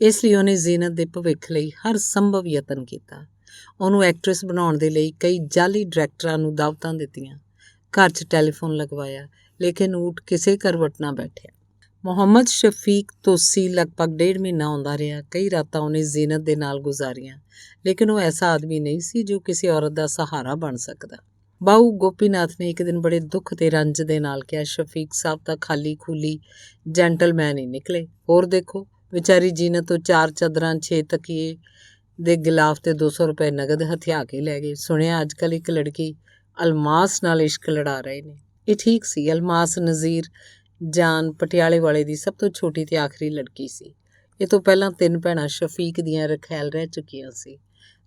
ਇਸ ਲਈ ਉਹਨੇ ਜ਼ੀਨਤ ਦੇ ਭਵਿੱਖ ਲਈ ਹਰ ਸੰਭਵ ਯਤਨ ਕੀਤਾ। ਉਹਨੂੰ ਐਕਟਰੈਸ ਬਣਾਉਣ ਦੇ ਲਈ ਕਈ ਜਾਲੀ ਡਾਇਰੈਕਟਰਾਂ ਨੂੰ ਦਾਅਵਤਾਂ ਦਿੱਤੀਆਂ, ਘਰ 'ਚ ਟੈਲੀਫੋਨ ਲਗਵਾਇਆ, ਲੇਕਿਨ ਊਠ ਕਿਸੇ ਕਰਵਟ ਨਾ ਬੈਠਿਆ। ਮੁਹੰਮਦ ਸ਼ਫੀਕ ਤੋਸੀ ਲਗਭਗ 1.5 ਮਹੀਨਾ ਆਉਂਦਾ ਰਿਹਾ। ਕਈ ਰਾਤਾਂ ਉਹਨੇ ਜ਼ੀਨਤ ਦੇ ਨਾਲ ਗੁਜ਼ਾਰੀਆਂ, ਲੇਕਿਨ ਉਹ ਐਸਾ ਆਦਮੀ ਨਹੀਂ ਸੀ ਜੋ ਕਿਸੇ ਔਰਤ ਦਾ ਸਹਾਰਾ ਬਣ ਸਕਦਾ। ਬਾਊ ਗੋਪੀਨਾਥ ਨੇ ਇੱਕ ਦਿਨ ਬੜੇ ਦੁੱਖ ਤੇ ਰੰਜ ਦੇ ਨਾਲ ਕਿਹਾ, ਸ਼ਫੀਕ ਸਾਹਿਬ ਤਾਂ ਖਾਲੀ ਖੂਲੀ ਜੈਂਟਲਮੈਨ ਹੀ ਨਿਕਲੇ। ਹੋਰ ਦੇਖੋ, ਵਿਚਾਰੀ ਜ਼ੀਨਤ ਤੋਂ 4 ਚਾਦਰਾਂ, 6 ਤਕੀਏ ਦੇ ਗਿਲਾਫ ਤੇ 200 ਰੁਪਏ ਨਗਦ ਹਥਿਆ ਕੇ ਲੈ ਗਏ। ਸੁਣਿਆ ਅੱਜ ਕੱਲ੍ਹ ਇੱਕ ਲੜਕੀ ਅਲਮਾਸ ਨਾਲ ਇਸ਼ਕ ਲੜਾ ਰਹੇ ਨੇ। ਇਹ ਠੀਕ ਸੀ। ਅਲਮਾਸ ਨਜ਼ੀਰ ਜਾਨ ਪਟਿਆਲੇ ਵਾਲੇ ਦੀ ਸਭ ਤੋਂ ਛੋਟੀ ਤੇ ਆਖਰੀ ਲੜਕੀ ਸੀ। ਇਹ ਤੋਂ ਪਹਿਲਾਂ 3 ਭੈਣਾਂ ਸ਼ਫੀਕ ਦੀਆਂ ਰਖੈਲ ਰਹਿ ਚੁੱਕੀਆਂ ਸੀ।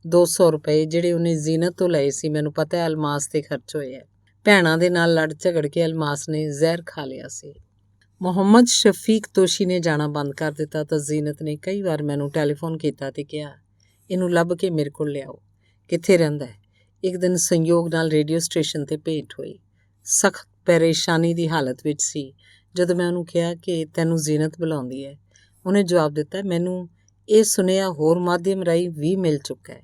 200 ਰੁਪਏ ਜਿਹੜੇ ਉਹਨੇ ਜ਼ੀਨਤ ਤੋਂ ਲਏ ਸੀ, ਮੈਨੂੰ ਪਤਾ ਹੈ ਅਲਮਾਸ 'ਤੇ ਖਰਚ ਹੋਏ ਹੈ। ਭੈਣਾਂ ਦੇ ਨਾਲ ਲੜ ਝਗੜ ਕੇ ਅਲਮਾਸ ਨੇ ਜ਼ਹਿਰ ਖਾ ਲਿਆ ਸੀ। ਮੁਹੰਮਦ ਸ਼ਫੀਕ ਤੋਸ਼ੀ ਨੇ ਜਾਣਾ ਬੰਦ ਕਰ ਦਿੱਤਾ ਤਾਂ ਜ਼ੀਨਤ ਨੇ ਕਈ ਵਾਰ ਮੈਨੂੰ ਟੈਲੀਫੋਨ ਕੀਤਾ ਤੇ ਕਿਹਾ, ਇਹਨੂੰ ਲੱਭ ਕੇ ਮੇਰੇ ਕੋਲ ਲਿਆਓ। ਕਿੱਥੇ ਰਹਿੰਦਾ ਹੈ? ਇੱਕ ਦਿਨ ਸੰਯੋਗ ਨਾਲ ਰੇਡੀਓ ਸਟੇਸ਼ਨ 'ਤੇ ਭੇਟ ਹੋਈ। ਸਖਤ ਪਰੇਸ਼ਾਨੀ ਦੀ ਹਾਲਤ ਵਿੱਚ ਸੀ। ਜਦੋਂ ਮੈਂ ਉਹਨੂੰ ਕਿਹਾ ਕਿ ਤੈਨੂੰ ਜ਼ੀਨਤ ਬੁਲਾਉਂਦੀ ਹੈ, ਉਹਨੇ ਜਵਾਬ ਦਿੱਤਾ, ਮੈਨੂੰ ਇਹ ਸੁਨੇਹਾ ਹੋਰ ਮਾਧਿਅਮ ਰਾਹੀਂ ਵੀ ਮਿਲ ਚੁੱਕਾ ਹੈ।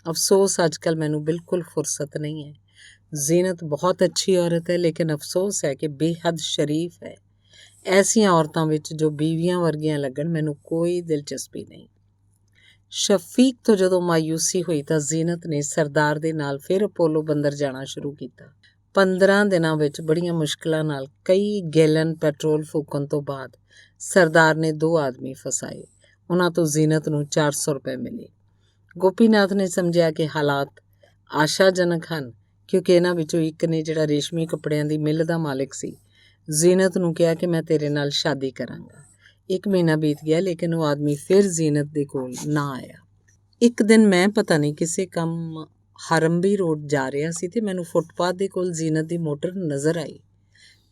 ਅਫਸੋਸ ਅੱਜ ਕੱਲ੍ਹ ਮੈਨੂੰ ਬਿਲਕੁਲ ਫੁਰਸਤ ਨਹੀਂ ਹੈ। ਜ਼ੀਨਤ ਬਹੁਤ ਅੱਛੀ ਔਰਤ ਹੈ, ਲੇਕਿਨ ਅਫਸੋਸ ਹੈ ਕਿ ਬੇਹੱਦ ਸ਼ਰੀਫ ਹੈ। ਐਸੀਆਂ ਔਰਤਾਂ ਵਿੱਚ ਜੋ ਬੀਵੀਆਂ ਵਰਗੀਆਂ ਲੱਗਣ ਮੈਨੂੰ ਕੋਈ ਦਿਲਚਸਪੀ ਨਹੀਂ। ਸ਼ਫੀਕ ਤੋਂ ਜਦੋਂ ਮਾਯੂਸੀ ਹੋਈ ਤਾਂ ਜ਼ੀਨਤ ਨੇ ਸਰਦਾਰ ਦੇ ਨਾਲ ਫਿਰ ਅਪੋਲੋ ਬੰਦਰ ਜਾਣਾ ਸ਼ੁਰੂ ਕੀਤਾ। 15 ਦਿਨਾਂ ਵਿੱਚ ਬੜੀਆਂ ਮੁਸ਼ਕਿਲਾਂ ਨਾਲ ਕਈ ਗੈਲਨ ਪੈਟਰੋਲ ਫੂਕਣ ਤੋਂ ਬਾਅਦ ਸਰਦਾਰ ਨੇ 2 ਆਦਮੀ ਫਸਾਏ। ਉਹਨਾਂ ਤੋਂ ਜ਼ੀਨਤ ਨੂੰ 400 ਰੁਪਏ ਮਿਲੇ। ਗੋਪੀਨਾਥ ਨੇ ਸਮਝਿਆ ਕਿ ਹਾਲਾਤ ਆਸ਼ਾਜਨਕ ਹਨ, ਕਿਉਂਕਿ ਇਹਨਾਂ ਵਿੱਚੋਂ ਇੱਕ ਨੇ, ਜਿਹੜਾ ਰੇਸ਼ਮੀ ਕੱਪੜਿਆਂ ਦੀ ਮਿੱਲ ਦਾ ਮਾਲਿਕ ਸੀ, ਜ਼ੀਨਤ ਨੂੰ ਕਿਹਾ ਕਿ ਮੈਂ ਤੇਰੇ ਨਾਲ ਸ਼ਾਦੀ ਕਰਾਂਗਾ। 1 ਮਹੀਨਾ ਬੀਤ ਗਿਆ, ਲੇਕਿਨ ਉਹ ਆਦਮੀ ਫਿਰ ਜ਼ੀਨਤ ਦੇ ਕੋਲ ਨਾ ਆਇਆ। ਇੱਕ ਦਿਨ ਮੈਂ ਪਤਾ ਨਹੀਂ ਕਿਸੇ ਕੰਮ ਹਰੰਬੀ ਰੋਡ ਜਾ ਰਿਹਾ ਸੀ ਤੇ ਮੈਨੂੰ ਫੁੱਟਪਾਥ ਦੇ ਕੋਲ ਜ਼ੀਨਤ ਦੀ ਮੋਟਰ ਨਜ਼ਰ ਆਈ।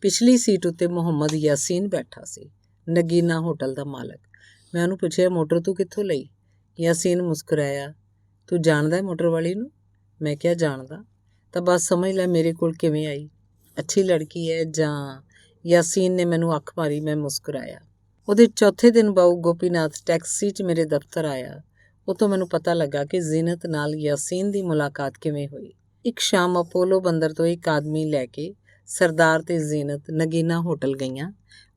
ਪਿਛਲੀ ਸੀਟ ਉੱਤੇ ਮੁਹੰਮਦ ਯਾਸੀਨ ਬੈਠਾ ਸੀ, ਨਗੀਨਾ ਹੋਟਲ ਦਾ ਮਾਲਕ। ਮੈਂ ਉਹਨੂੰ ਪੁੱਛਿਆ, ਮੋਟਰ ਤੂੰ ਕਿੱਥੋਂ ਲਈ? ਯਾਸੀਨ ਮੁਸਕਰਾਇਆ, ਤੂੰ ਜਾਣਦਾ ਮੋਟਰ ਵਾਲੀ ਨੂੰ? ਮੈਂ ਕਿਹਾ, ਜਾਣਦਾ। ਤਾਂ ਬਸ ਸਮਝ ਲੈ ਮੇਰੇ ਕੋਲ ਕਿਵੇਂ ਆਈ। ਅੱਛੀ ਲੜਕੀ ਹੈ ਜਾਂ? ਯਾਸੀਨ ਨੇ ਮੈਨੂੰ ਅੱਖ ਮਾਰੀ। ਮੈਂ ਮੁਸਕਰਾਇਆ। ਉਹਦੇ ਚੌਥੇ ਦਿਨ ਬਾਊ ਗੋਪੀਨਾਥ ਟੈਕਸੀ 'ਚ ਮੇਰੇ ਦਫ਼ਤਰ ਆਇਆ। ਉਹ ਤੋਂ ਮੈਨੂੰ ਪਤਾ ਲੱਗਾ ਕਿ ਜ਼ੀਨਤ ਨਾਲ ਯਾਸੀਨ ਦੀ ਮੁਲਾਕਾਤ ਕਿਵੇਂ ਹੋਈ। ਇੱਕ ਸ਼ਾਮ ਅਪੋਲੋ ਬੰਦਰ ਤੋਂ ਇੱਕ ਆਦਮੀ ਲੈ ਕੇ ਸਰਦਾਰ ਤੇ ਜ਼ੀਨਤ ਨਗੀਨਾ ਹੋਟਲ ਗਈਆਂ।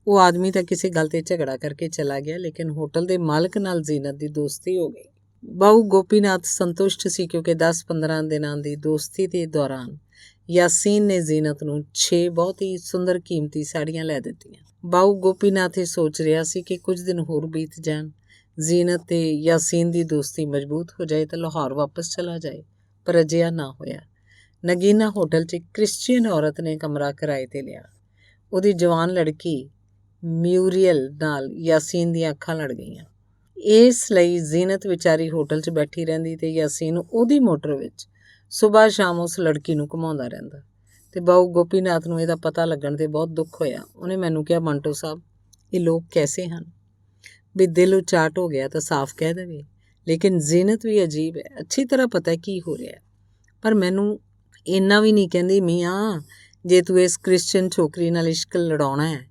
ਉਹ ਆਦਮੀ ਤਾਂ ਕਿਸੇ ਗੱਲ 'ਤੇ ਝਗੜਾ ਕਰਕੇ ਚਲਾ ਗਿਆ, ਲੇਕਿਨ ਹੋਟਲ ਦੇ ਮਾਲਕ ਨਾਲ ਜ਼ੀਨਤ ਦੀ ਦੋਸਤੀ ਹੋ ਗਈ। ਬਾਊ ਗੋਪੀਨਾਥ ਸੰਤੁਸ਼ਟ ਸੀ ਕਿਉਂਕਿ 10-15 ਦਿਨਾਂ ਦੀ ਦੋਸਤੀ ਦੇ ਦੌਰਾਨ ਯਾਸੀਨ ਨੇ ਜ਼ੀਨਤ ਨੂੰ 6 ਬਹੁਤ ਹੀ ਸੁੰਦਰ ਕੀਮਤੀ ਸਾੜੀਆਂ ਲੈ ਦਿੱਤੀਆਂ। ਬਾਊ ਗੋਪੀਨਾਥ ਇਹ ਸੋਚ ਰਿਹਾ ਸੀ ਕਿ ਕੁਝ ਦਿਨ ਹੋਰ ਬੀਤ ਜਾਣ, ਜ਼ੀਨਤ ਤੇ ਯਾਸੀਨ ਦੀ ਦੋਸਤੀ ਮਜ਼ਬੂਤ ਹੋ ਜਾਏ ਤਾਂ ਲਾਹੌਰ ਵਾਪਸ ਚਲਾ ਜਾਏ, ਪਰ ਅਜਿਹਾ ਨਾ ਹੋਇਆ। ਨਗੀਨਾ ਹੋਟਲ 'ਚ ਇੱਕ ਕ੍ਰਿਸਚੀਅਨ ਔਰਤ ਨੇ ਕਮਰਾ ਕਿਰਾਏ 'ਤੇ ਲਿਆ। ਉਹਦੀ ਜਵਾਨ ਲੜਕੀ ਮਿਊਰੀਅਲ ਨਾਲ ਯਾਸੀਨ ਦੀਆਂ ਅੱਖਾਂ ਲੜ ਗਈਆਂ। ਇਸ ਲਈ ਜ਼ੀਨਤ ਵਿਚਾਰੀ ਹੋਟਲ 'ਚ ਬੈਠੀ ਰਹਿੰਦੀ ਤੇ ਯਾਸੀਨ ਉਹਦੀ ਮੋਟਰ ਵਿੱਚ ਸੁਬਾਹ ਸ਼ਾਮ ਉਸ ਲੜਕੀ ਨੂੰ ਘੁਮਾਉਂਦਾ ਰਹਿੰਦਾ। ਤੇ ਬਾਊ ਗੋਪੀਨਾਥ ਨੂੰ ਇਹਦਾ ਪਤਾ ਲੱਗਣ 'ਤੇ ਬਹੁਤ ਦੁੱਖ ਹੋਇਆ। ਉਹਨੇ ਮੈਨੂੰ ਕਿਹਾ, ਮੰਟੋ ਸਾਹਿਬ, ਇਹ ਲੋਕ ਕੈਸੇ ਹਨ? ਵੀ ਦਿਲ ਉਚਾਟ ਹੋ ਗਿਆ ਤਾਂ ਸਾਫ਼ ਕਹਿ ਦੇਵੇ। ਲੇਕਿਨ ਜ਼ੀਨਤ ਵੀ ਅਜੀਬ ਹੈ, ਅੱਛੀ ਤਰ੍ਹਾਂ ਪਤਾ ਕੀ ਹੋ ਰਿਹਾ, ਪਰ ਮੈਨੂੰ ਇੰਨਾ ਵੀ ਨਹੀਂ ਕਹਿੰਦੀ। ਮੀਆਂ, ਜੇ ਤੂੰ ਇਸ ਕ੍ਰਿਸਚਨ ਛੋਕਰੀ ਨਾਲ ਇਸ਼ਕ ਲੜਾਉਣਾ ਹੈ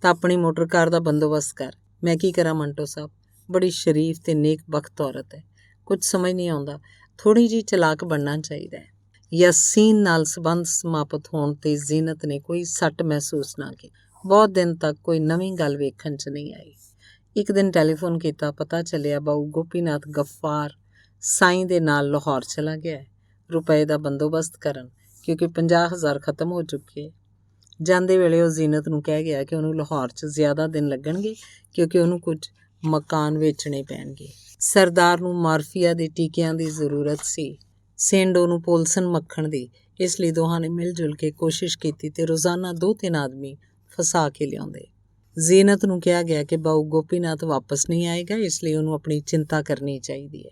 ਤਾਂ ਆਪਣੀ ਮੋਟਰ ਕਾਰ ਦਾ ਬੰਦੋਬਸਤ ਕਰ। ਮੈਂ ਕੀ ਕਰਾਂ ਮੰਟੋ ਸਾਹਿਬ? ਬੜੀ ਸ਼ਰੀਫ ਤੇ ਨੇਕ ਬਖਤ ਔਰਤ ਹੈ, ਕੁਝ ਸਮਝ ਨਹੀਂ ਆਉਂਦਾ। ਥੋੜ੍ਹੀ ਜਿਹੀ ਚਲਾਕ ਬਣਨਾ ਚਾਹੀਦਾ ਹੈ। ਯਾਸੀਨ ਨਾਲ ਸੰਬੰਧ ਸਮਾਪਤ ਹੋਣ 'ਤੇ ਜ਼ੀਨਤ ਨੇ ਕੋਈ ਸੱਟ ਮਹਿਸੂਸ ਨਾ ਕੀਤੀ। ਬਹੁਤ ਦਿਨ ਤੱਕ ਕੋਈ ਨਵੀਂ ਗੱਲ ਵੇਖਣ 'ਚ ਨਹੀਂ ਆਈ। ਇੱਕ ਦਿਨ ਟੈਲੀਫੋਨ ਕੀਤਾ, ਪਤਾ ਚੱਲਿਆ ਬਾਊ ਗੋਪੀਨਾਥ ਗਫਾਰ ਸਾਈਂ ਦੇ ਨਾਲ ਲਾਹੌਰ ਚਲਾ ਗਿਆ ਹੈ ਰੁਪਏ ਦਾ ਬੰਦੋਬਸਤ ਕਰਨ, ਕਿਉਂਕਿ 50,000 ਖਤਮ ਹੋ ਚੁੱਕੇ। ਜਾਂਦੇ ਵੇਲੇ ਉਹ ਜ਼ੀਨਤ ਨੂੰ ਕਹਿ ਗਿਆ ਕਿ ਉਹਨੂੰ ਲਾਹੌਰ 'ਚ ਜ਼ਿਆਦਾ ਦਿਨ ਲੱਗਣਗੇ ਕਿਉਂਕਿ ਉਹਨੂੰ ਕੁਝ ਮਕਾਨ ਵੇਚਣੇ ਪੈਣਗੇ। ਸਰਦਾਰ ਨੂੰ ਮਾਰਫੀਆ ਦੇ ਟੀਕਿਆਂ ਦੀ ਜ਼ਰੂਰਤ ਸੀ, ਸੇਂਡੋ ਨੂੰ ਪੋਲਸਨ ਮੱਖਣ ਦੀ। ਇਸ ਲਈ ਦੋਹਾਂ ਨੇ ਮਿਲ ਜੁਲ ਕੇ ਕੋਸ਼ਿਸ਼ ਕੀਤੀ ਤੇ ਰੋਜ਼ਾਨਾ 2-3 ਆਦਮੀ ਫਸਾ ਕੇ ਲਿਆਉਂਦੇ। ਜ਼ੀਨਤ ਨੂੰ ਕਿਹਾ ਗਿਆ ਕਿ ਬਾਊ ਗੋਪੀਨਾਥ ਵਾਪਸ ਨਹੀਂ ਆਏਗਾ, ਇਸ ਲਈ ਉਹਨੂੰ ਆਪਣੀ ਚਿੰਤਾ ਕਰਨੀ ਚਾਹੀਦੀ ਹੈ।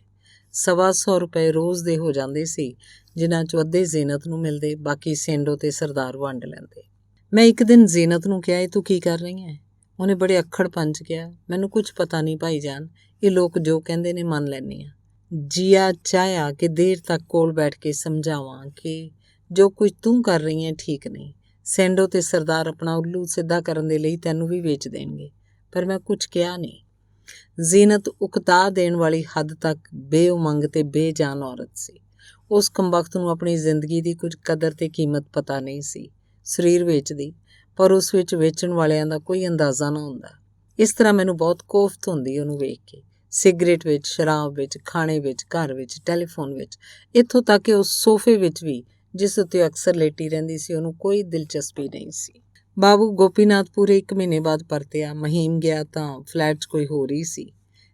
125 ਰੁਪਏ ਰੋਜ਼ ਦੇ ਹੋ ਜਾਂਦੇ ਸੀ, ਜਿਨ੍ਹਾਂ 'ਚੋਂ ਅੱਧੇ ਜ਼ੀਨਤ ਨੂੰ ਮਿਲਦੇ, ਬਾਕੀ ਸੇਂਡੋ ਤੇ ਸਰਦਾਰ ਵੰਡ ਲੈਂਦੇ। ਮੈਂ ਇੱਕ ਦਿਨ ਜ਼ੀਨਤ ਨੂੰ ਕਿਹਾ, ਇਹ ਤੂੰ ਕੀ ਕਰ ਰਹੀ ਹੈ? ਉਹਨੇ ਬੜੇ ਅੱਖੜ ਪੰਜ ਕਿਹਾ, ਮੈਨੂੰ ਕੁਝ ਪਤਾ ਨਹੀਂ ਭਾਈ ਜਾਨ, ਇਹ ਲੋਕ ਜੋ ਕਹਿੰਦੇ ਨੇ ਮੰਨ ਲੈਂਦੀ ਹਾਂ। ਜੀਆ ਚਾਹਿਆ ਕਿ ਦੇਰ ਤੱਕ ਕੋਲ ਬੈਠ ਕੇ ਸਮਝਾਵਾਂ ਕਿ ਜੋ ਕੁਝ ਤੂੰ ਕਰ ਰਹੀ ਹੈ ਠੀਕ ਨਹੀਂ। ਸੇਂਡੋ ਤੇ ਸਰਦਾਰ ਆਪਣਾ ਉੱਲੂ ਸਿੱਧਾ ਕਰਨ ਦੇ ਲਈ ਤੈਨੂੰ ਵੀ ਵੇਚ ਦੇਣਗੇ, ਪਰ ਮੈਂ ਕੁਝ ਕਿਹਾ ਨਹੀਂ। ਜ਼ੀਨਤ ਉਕਤਾ ਦੇਣ ਵਾਲੀ ਹੱਦ ਤੱਕ ਬੇਉਮੰਗ ਤੇ ਬੇਜਾਨ ਔਰਤ ਸੀ। ਉਸ ਕਮਬਖਤ ਨੂੰ ਆਪਣੀ ਜ਼ਿੰਦਗੀ ਦੀ ਕੁਝ ਕਦਰ ਤੇ ਕੀਮਤ ਪਤਾ ਨਹੀਂ ਸੀ। ਸਰੀਰ ਵੇਚਦੀ, ਪਰ ਉਸ ਵਿੱਚ ਵੇਚਣ ਵਾਲਿਆਂ ਦਾ ਕੋਈ ਅੰਦਾਜ਼ਾ ਨਾ ਹੁੰਦਾ। ਇਸ ਤਰ੍ਹਾਂ ਮੈਨੂੰ ਬਹੁਤ ਕੋਫਤ ਹੁੰਦੀ ਉਹਨੂੰ ਵੇਖ ਕੇ। ਸਿਗਰਟ ਵਿੱਚ, ਸ਼ਰਾਬ ਵਿੱਚ, ਖਾਣੇ ਵਿੱਚ, ਘਰ ਵਿੱਚ, ਟੈਲੀਫੋਨ ਵਿੱਚ, ਇੱਥੋਂ ਤੱਕ ਕਿ ਉਸ ਸੋਫੇ ਵਿੱਚ ਵੀ ਜਿਸ ਉੱਤੇ ਅਕਸਰ ਲੇਟੀ ਰਹਿੰਦੀ ਸੀ, ਉਹਨੂੰ ਕੋਈ ਦਿਲਚਸਪੀ ਨਹੀਂ ਸੀ। ਬਾਬੂ ਗੋਪੀਨਾਥ ਪੂਰੇ 1 ਮਹੀਨੇ ਬਾਅਦ ਪਰਤਿਆ। ਮਹੀਮ ਗਿਆ ਤਾਂ ਫਲੈਟ 'ਚ ਕੋਈ ਹੋਰ ਹੀ ਸੀ।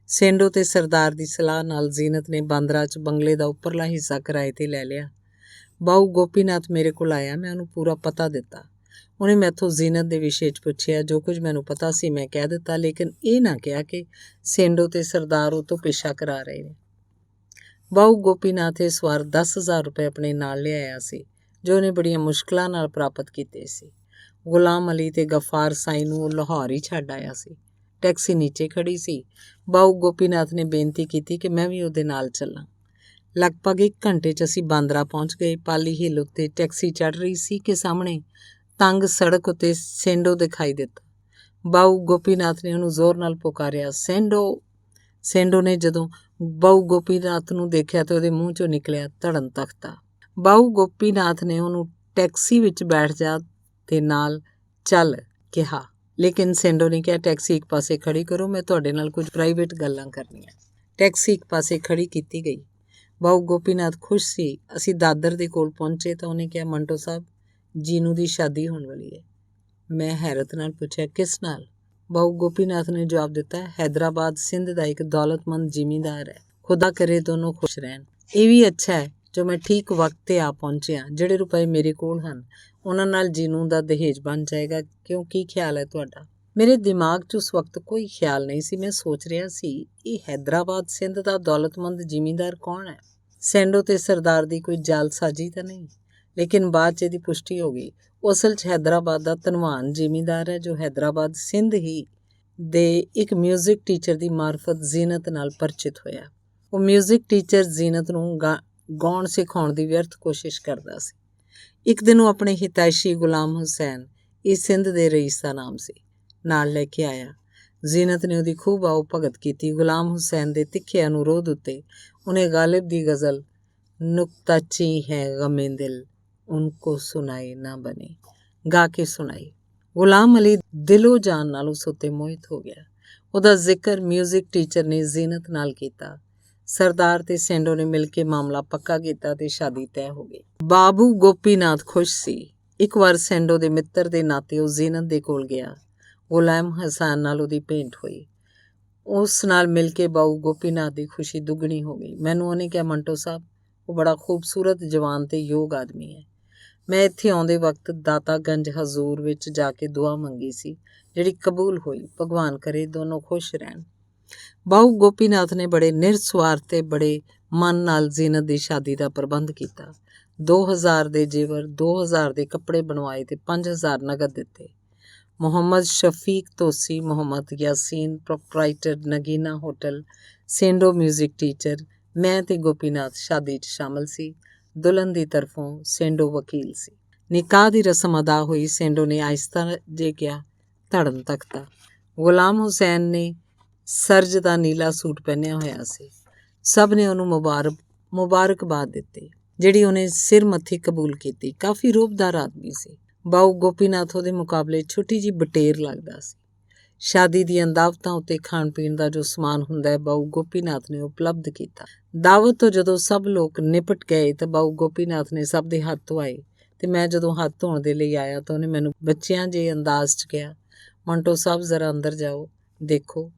ਸੇਂਡੋ ਤੇ ਸਰਦਾਰ ਦੀ ਸਲਾਹ ਨਾਲ ਜ਼ੀਨਤ ਨੇ ਬਾਂਦਰਾ 'ਚ ਬੰਗਲੇ ਦਾ ਉੱਪਰਲਾ ਹਿੱਸਾ ਕਿਰਾਏ 'ਤੇ ਲੈ ਲਿਆ। ਬਾਊ ਗੋਪੀਨਾਥ ਮੇਰੇ ਕੋਲ ਆਇਆ, ਮੈਂ ਉਹਨੂੰ ਪੂਰਾ ਪਤਾ ਦਿੱਤਾ। ਉਹਨੇ ਮੈਥੋਂ ਜ਼ੀਨਤ ਦੇ ਵਿਸ਼ੇ 'ਚ ਪੁੱਛਿਆ। ਜੋ ਕੁਝ ਮੈਨੂੰ ਪਤਾ ਸੀ ਮੈਂ ਕਹਿ ਦਿੱਤਾ, ਲੇਕਿਨ ਇਹ ਨਾ ਕਿਹਾ ਕਿ ਸੇਂਡੋ ਤੇ ਸਰਦਾਰ ਉਹ ਤੋਂ ਪਿੱਛਾ ਕਰਾ ਰਹੇ ਨੇ। ਬਾਊ ਗੋਪੀਨਾਥ ਇਸ ਵਾਰ 10,000 ਰੁਪਏ ਆਪਣੇ ਨਾਲ ਲਿਆਇਆ ਸੀ, ਜੋ ਉਹਨੇ ਬੜੀਆਂ ਮੁਸ਼ਕਲਾਂ ਨਾਲ ਪ੍ਰਾਪਤ ਕੀਤੇ ਸੀ। ਗੁਲਾਮ ਅਲੀ ਤੇ ਗਫਾਰ ਸਾਈਂ ਨੂੰ ਉਹ ਲਾਹੌਰ ਹੀ ਛੱਡ ਆਇਆ ਸੀ। ਟੈਕਸੀ ਨੀਚੇ ਖੜੀ ਸੀ। ਬਾਊ ਗੋਪੀਨਾਥ ਨੇ ਬੇਨਤੀ ਕੀਤੀ ਕਿ ਮੈਂ ਵੀ ਉਹਦੇ ਨਾਲ ਚੱਲਾਂ। ਲਗਭਗ 1 ਘੰਟੇ 'ਚ ਅਸੀਂ ਬਾਂਦਰਾ ਪਹੁੰਚ ਗਏ। ਪਾਲੀ ਹਿੱਲ ਉੱਤੇ ਟੈਕਸੀ ਚੜ੍ਹ ਰਹੀ ਸੀ ਕਿ ਸਾਹਮਣੇ ਤੰਗ ਸੜਕ ਉੱਤੇ ਸੇਂਡੋ ਦਿਖਾਈ ਦਿੱਤਾ। ਬਾਊ ਗੋਪੀਨਾਥ ਨੇ ਉਹਨੂੰ ਜ਼ੋਰ ਨਾਲ ਪੁਕਾਰਿਆ, ਸੇਂਡੋ। ਸੇਂਡੋ ਨੇ ਜਦੋਂ ਬਾਊ ਗੋਪੀਨਾਥ ਨੂੰ ਦੇਖਿਆ ਤਾਂ ਉਹਦੇ ਮੂੰਹ 'ਚੋਂ ਨਿਕਲਿਆ ਧੜਨ ਤਖਤਾ। ਬਾਊ ਗੋਪੀਨਾਥ ਨੇ ਉਹਨੂੰ ਟੈਕਸੀ ਵਿੱਚ ਬੈਠ ਜਾ ਤੇ ਨਾਲ ਚੱਲ ਕਿਹਾ, ਲੇਕਿਨ ਸੇਂਡੋ ਨੇ ਕਿਹਾ, ਟੈਕਸੀ ਇੱਕ ਪਾਸੇ ਖੜੀ ਕਰੋ, ਮੈਂ ਤੁਹਾਡੇ ਨਾਲ ਕੁਝ ਪ੍ਰਾਈਵੇਟ ਗੱਲਾਂ ਕਰਨੀਆਂ। ਟੈਕਸੀ ਇੱਕ ਪਾਸੇ ਖੜੀ ਕੀਤੀ ਗਈ। ਬਾਊ ਗੋਪੀਨਾਥ ਖੁਸ਼ ਸੀ। ਅਸੀਂ ਦਾਦਰ ਦੇ ਕੋਲ ਪਹੁੰਚੇ ਤਾਂ ਉਹਨੇ ਕਿਹਾ, ਮੰਟੋ ਸਾਹਿਬ, ਜੀਨੂ ਦੀ ਸ਼ਾਦੀ ਹੋਣ ਵਾਲੀ ਹੈ। ਮੈਂ ਹੈਰਤ ਨਾਲ ਪੁੱਛਿਆ, ਕਿਸ ਨਾਲ? ਬਾਊ ਗੋਪੀਨਾਥ ਨੇ ਜਵਾਬ ਦਿੱਤਾ, ਹੈਦਰਾਬਾਦ ਸਿੰਧ ਦਾ ਇੱਕ ਦੌਲਤਮੰਦ ਜ਼ਿਮੀਂਦਾਰ ਹੈ। ਖੁਦਾ ਕਰੇ ਦੋਨੋਂ ਖੁਸ਼ ਰਹਿਣ। ਇਹ ਵੀ ਅੱਛਾ ਹੈ ਜੋ ਮੈਂ ਠੀਕ ਵਕਤ 'ਤੇ ਆ ਪਹੁੰਚਿਆ। ਜਿਹੜੇ ਰੁਪਏ ਮੇਰੇ ਕੋਲ ਹਨ ਉਹਨਾਂ ਨਾਲ ਜੀਨੂ ਦਾ ਦਹੇਜ ਬਣ ਜਾਏਗਾ। ਕਿਉਂ, ਕੀ ਖਿਆਲ ਹੈ ਤੁਹਾਡਾ? ਮੇਰੇ ਦਿਮਾਗ 'ਚ ਉਸ ਵਕਤ ਕੋਈ ਖਿਆਲ ਨਹੀਂ ਸੀ। ਮੈਂ ਸੋਚ ਰਿਹਾ ਸੀ, ਇਹ ਹੈਦਰਾਬਾਦ ਸਿੰਧ ਦਾ ਦੌਲਤਮੰਦ ਜ਼ਿਮੀਂਦਾਰ ਕੌਣ ਹੈ? ਸੇਂਡੋ ਤੇ ਸਰਦਾਰ ਦੀ ਕੋਈ ਜਾਲਸਾਜੀ ਤਾਂ ਨਹੀਂ? ਲੇਕਿਨ ਬਾਅਦ 'ਚ ਇਹਦੀ ਪੁਸ਼ਟੀ ਹੋ ਗਈ, ਉਹ ਅਸਲ 'ਚ ਹੈਦਰਾਬਾਦ ਦਾ ਧਨਵਾਨ ਜ਼ਿਮੀਂਦਾਰ ਹੈ ਜੋ ਹੈਦਰਾਬਾਦ ਸਿੰਧ ਹੀ ਦੇ ਇੱਕ ਮਿਊਜ਼ਿਕ ਟੀਚਰ ਦੀ ਮਾਰਫਤ ਜ਼ੀਨਤ ਨਾਲ ਪਰਿਚਿਤ ਹੋਇਆ। ਉਹ ਮਿਊਜ਼ਿਕ ਟੀਚਰ ਜ਼ੀਨਤ ਨੂੰ ਗਾਉਣ ਸਿਖਾਉਣ ਦੀ ਵਿਅਰਥ ਕੋਸ਼ਿਸ਼ ਕਰਦਾ ਸੀ। ਇੱਕ ਦਿਨ ਉਹ ਆਪਣੇ ਹਿਤੈਸ਼ੀ ਗੁਲਾਮ ਹੁਸੈਨ ਇਹ ਸਿੰਧ ਦੇ ਰਈਸ ਦਾ ਨਾਮ ਸੀ, ਨਾਲ ਲੈ ਕੇ ਆਇਆ। ਜ਼ੀਨਤ ਨੇ ਉਹਦੀ ਖੂਬ ਆਓ ਭਗਤ ਕੀਤੀ। ਗੁਲਾਮ ਹੁਸੈਨ ਦੇ ਤਿੱਖੇ ਅਨੁਰੋਧ ਉੱਤੇ ਉਹਨੇ ਗਾਲਿਬ ਦੀ ਗਜ਼ਲ ਨੁਕਤਾਚੀ ਹੈ ਗਮੇ ਦਿਲ ਉਨਕੋ ਸੁਣਾਏ ਨਾ ਬਣੇ ਗਾ ਕੇ ਸੁਣਾਈ। ਗੁਲਾਮ ਅਲੀ ਦਿਲੋਂ ਜਾਨ ਨਾਲ ਉਸ ਉੱਤੇ ਮੋਹਿਤ ਹੋ ਗਿਆ। ਉਹਦਾ ਜ਼ਿਕਰ ਮਿਊਜ਼ਿਕ ਟੀਚਰ ਨੇ ਜ਼ੀਨਤ ਨਾਲ ਕੀਤਾ। ਸਰਦਾਰ ਤੇ ਸੈਂਡੋ ਨੇ ਮਿਲ ਕੇ ਮਾਮਲਾ ਪੱਕਾ ਕੀਤਾ ਤੇ ਸ਼ਾਦੀ ਤੈਅ ਹੋ ਗਈ। ਬਾਬੂ ਗੋਪੀਨਾਥ ਖੁਸ਼ ਸੀ। ਇੱਕ ਵਾਰ ਸੈਂਡੋ ਦੇ ਮਿੱਤਰ ਦੇ ਨਾਤੇ ਉਹ ਜ਼ੀਨਤ ਦੇ ਕੋਲ ਗਿਆ। ਗੁਲਾਮ ਹਸਨ ਨਾਲ ਉਹਦੀ ਭੇਂਟ ਹੋਈ। ਉਸ ਨਾਲ ਮਿਲ ਕੇ ਬਾਊ ਗੋਪੀਨਾਥ ਦੀ ਖੁਸ਼ੀ ਦੁੱਗਣੀ ਹੋ ਗਈ। ਮੈਨੂੰ ਉਹਨੇ ਕਿਹਾ, ਮੰਟੋ ਸਾਹਿਬ, ਉਹ ਬੜਾ ਖੂਬਸੂਰਤ ਜਵਾਨ ਤੇ ਯੋਗ ਆਦਮੀ ਹੈ। ਮੈਂ ਇੱਥੇ ਆਉਂਦੇ ਵਕਤ ਦਾਤਾਗੰਜ ਹਜ਼ੂਰ ਵਿੱਚ ਜਾ ਕੇ ਦੁਆ ਮੰਗੀ ਸੀ, ਜਿਹੜੀ ਕਬੂਲ ਹੋਈ। ਭਗਵਾਨ ਕਰੇ ਦੋਨੋਂ ਖੁਸ਼ ਰਹਿਣ। ਬਾਊ ਗੋਪੀਨਾਥ ਨੇ ਬੜੇ ਨਿਰਸਵਾਰਥ ਤੇ ਬੜੇ ਮਨ ਨਾਲ ਜ਼ੀਨਤ ਦੀ ਸ਼ਾਦੀ ਦਾ ਪ੍ਰਬੰਧ ਕੀਤਾ। 2000 ਦੇ ਜੇਵਰ, 2000 ਦੇ ਕੱਪੜੇ ਬਣਵਾਏ ਤੇ 5000 ਨਗਦ ਦਿੱਤੇ। ਮੁਹੰਮਦ ਸ਼ਫੀਕ ਤੋਸੀ, ਮੁਹੰਮਦ ਯਾਸੀਨ ਪ੍ਰੋਪਰਾਈਟਰ ਨਗੀਨਾ ਹੋਟਲ, ਸੈਂਡੋ ਮਿਊਜ਼ਿਕ ਟੀਚਰ, ਮੈਂ ਤੇ ਗੋਪੀਨਾਥ ਸ਼ਾਦੀ 'ਚ ਸ਼ਾਮਲ ਸੀ। ਦੁਲਹਨ ਦੀ ਤਰਫੋਂ ਸੈਂਡੋ ਵਕੀਲ ਸੀ। ਨਿਕਾਹ ਦੀ ਰਸਮ ਅਦਾ ਹੋਈ। ਸੈਂਡੋ ਨੇ ਆਹਿਸਤਾ ਜੇ ਕਿਹਾ, ਧੜਨ ਤਖਤਾ। ਗੁਲਾਮ ਹੁਸੈਨ ਨੇ ਸਰਜ ਦਾ ਨੀਲਾ ਸੂਟ ਪਹਿਨਿਆ ਹੋਇਆ ਸੀ। ਸਭ ਨੇ ਉਹਨੂੰ ਮੁਬਾਰਕਬਾਦ ਦਿੱਤੀ, ਜਿਹੜੀ ਉਹਨੇ ਸਿਰ ਮੱਥੀ ਕਬੂਲ ਕੀਤੀ। ਕਾਫੀ ਰੂਪਦਾਰ ਆਦਮੀ ਸੀ। ਬਾਊ ਗੋਪੀਨਾਥ ਉਹਦੇ ਮੁਕਾਬਲੇ ਛੋਟੀ ਜਿਹੀ ਬਟੇਰ ਲੱਗਦਾ ਸੀ। ਸ਼ਾਦੀ ਦੀਆਂ ਦਾਵਤਾਂ ਉੱਤੇ ਖਾਣ ਪੀਣ ਦਾ ਜੋ ਸਮਾਨ ਹੁੰਦਾ ਹੈ, ਬਾਊ ਗੋਪੀਨਾਥ ਨੇ ਉਪਲਬਧ ਕੀਤਾ। ਦਾਵਤ ਤੋਂ ਜਦੋਂ ਸਭ ਲੋਕ ਨਿਪਟ ਗਏ ਤਾਂ ਬਾਊ ਗੋਪੀਨਾਥ ਨੇ ਸਭ ਦੇ ਹੱਥ ਧੋਏ ਤੇ ਮੈਂ ਜਦੋਂ ਹੱਥ ਧੋਣ ਦੇ ਲਈ ਆਇਆ ਤਾਂ ਉਹਨੇ ਮੈਨੂੰ ਬੱਚਿਆਂ ਜਿਹੇ ਅੰਦਾਜ਼ 'ਚ ਕਿਹਾ, ਮੰਟੋ ਸਾਹਿਬ ਜ਼ਰਾ ਅੰਦਰ ਜਾਓ, ਦੇਖੋ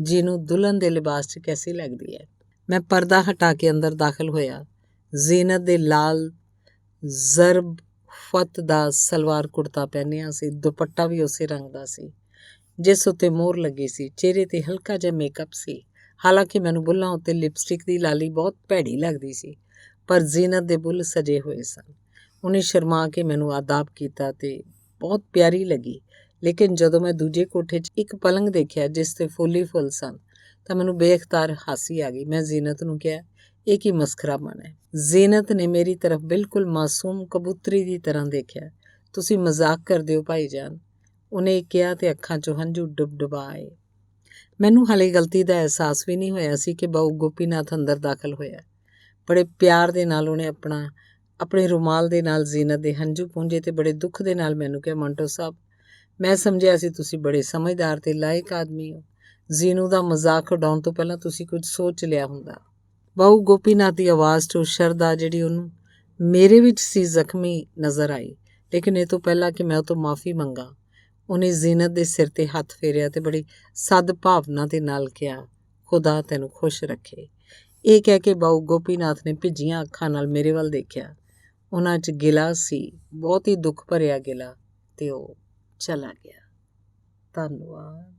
ਜਿਹਨੂੰ ਦੁਲਹਨ ਦੇ ਲਿਬਾਸ 'ਚ ਕੈਸੀ ਲੱਗਦੀ ਹੈ। ਮੈਂ ਪਰਦਾ ਹਟਾ ਕੇ ਅੰਦਰ ਦਾਖਲ ਹੋਇਆ। ਜ਼ੀਨਤ ਦੇ ਲਾਲ ਜ਼ਰਬ ਫਤ ਦਾ ਸਲਵਾਰ ਕੁੜਤਾ ਪਹਿਨਿਆ ਸੀ। ਦੁਪੱਟਾ ਵੀ ਉਸੇ ਰੰਗ ਦਾ ਸੀ ਜਿਸ ਉੱਤੇ ਮੋਹਰ ਲੱਗੀ ਸੀ। ਚਿਹਰੇ ਤੇ ਹਲਕਾ ਜਿਹਾ ਮੇਕਅਪ ਸੀ। ਹਾਲਾਂਕਿ ਮੈਨੂੰ ਬੁੱਲ੍ਹਾਂ ਉੱਤੇ ਲਿਪਸਟਿਕ ਦੀ ਲਾਲੀ ਬਹੁਤ ਭੈੜੀ ਲੱਗਦੀ ਸੀ, ਪਰ ਜ਼ੀਨਤ ਦੇ ਬੁੱਲ੍ਹ ਸਜੇ ਹੋਏ ਸਨ। ਉਹਨੇ ਸ਼ਰਮਾ ਕੇ ਮੈਨੂੰ ਆਦਾਬ ਕੀਤਾ ਤੇ ਬਹੁਤ ਪਿਆਰੀ ਲੱਗੀ। ਲੇਕਿਨ ਜਦੋਂ ਮੈਂ ਦੂਜੇ ਕੋਠੇ 'ਚ ਇੱਕ ਪਲੰਗ ਦੇਖਿਆ ਜਿਸ 'ਤੇ ਫੁੱਲ ਹੀ ਫੁੱਲ ਸਨ ਤਾਂ ਮੈਨੂੰ ਬੇਖਤਾਰ ਹਾਸੀ ਆ ਗਈ। ਮੈਂ ਜ਼ੀਨਤ ਨੂੰ ਕਿਹਾ, ਇਹ ਕੀ ਮਸਖਰਾਪਣ ਹੈ। ਜ਼ੀਨਤ ਨੇ ਮੇਰੀ ਤਰਫ ਬਿਲਕੁਲ ਮਾਸੂਮ ਕਬੂਤਰੀ ਦੀ ਤਰ੍ਹਾਂ ਦੇਖਿਆ। ਤੁਸੀਂ ਮਜ਼ਾਕ ਕਰਦੇ ਹੋ ਭਾਈਜਾਨ, ਉਹਨੇ ਕਿਹਾ ਤੇ ਅੱਖਾਂ 'ਚੋਂ ਹੰਝੂ ਡੁਬਡੁਬਾ ਆਏ। ਮੈਨੂੰ ਹਾਲੇ ਗਲਤੀ ਦਾ ਅਹਿਸਾਸ ਵੀ ਨਹੀਂ ਹੋਇਆ ਸੀ ਕਿ ਬਾਊ ਗੋਪੀਨਾਥ ਅੰਦਰ ਦਾਖਲ ਹੋਇਆ। ਬੜੇ ਪਿਆਰ ਦੇ ਨਾਲ ਉਹਨੇ ਆਪਣੇ ਰੁਮਾਲ ਦੇ ਨਾਲ ਜ਼ੀਨਤ ਦੇ ਹੰਝੂ ਪੂੰਝੇ ਤੇ ਬੜੇ ਦੁੱਖ ਦੇ ਨਾਲ ਮੈਨੂੰ ਕਿਹਾ, ਮੰਟੋ ਸਾਹਿਬ, ਮੈਂ ਸਮਝਿਆ ਸੀ ਤੁਸੀਂ ਬੜੇ ਸਮਝਦਾਰ ਤੇ ਲਾਇਕ ਆਦਮੀ ਹੋ। ਜ਼ੀਨੂ ਦਾ ਮਜ਼ਾਕ ਉਡਾਉਣ ਤੋਂ ਪਹਿਲਾਂ ਤੁਸੀਂ ਕੁਝ ਸੋਚ ਲਿਆ ਹੁੰਦਾ। ਬਾਊ ਗੋਪੀਨਾਥ ਦੀ ਆਵਾਜ਼ 'ਚੋਂ ਸ਼ਰਧਾ ਜਿਹੜੀ ਉਹਨੂੰ ਮੇਰੇ ਵਿੱਚ ਸੀ ਜ਼ਖਮੀ ਨਜ਼ਰ ਆਈ। ਲੇਕਿਨ ਇਹ ਤੋਂ ਪਹਿਲਾਂ ਕਿ ਮੈਂ ਉਹ ਤੋਂ ਮਾफ़ੀ ਮੰਗਾ, ਉਹਨੇ ਜ਼ੀਨਤ ਦੇ ਸਿਰ 'ਤੇ ਹੱਥ ਫੇਰਿਆ ਤੇ ਬੜੀ ਸਦ ਭਾਵਨਾ ਦੇ ਨਾਲ ਕਿਹਾ, ਖੁਦਾ ਤੈਨੂੰ ਖੁਸ਼ ਰੱਖੇ। ਇਹ ਕਹਿ ਕੇ ਬਾਊ ਗੋਪੀਨਾਥ ਨੇ ਭਿੱਜੀਆਂ ਅੱਖਾਂ ਨਾਲ ਮੇਰੇ ਵੱਲ ਦੇਖਿਆ। ਉਹਨਾਂ 'ਚ ਗਿਲਾ ਸੀ, ਬਹੁਤ ਹੀ ਦੁੱਖ ਭਰਿਆ ਗਿਲਾ, ਤੇ ਉਹ ਚਲਾ ਗਿਆ। ਧੰਨਵਾਦ।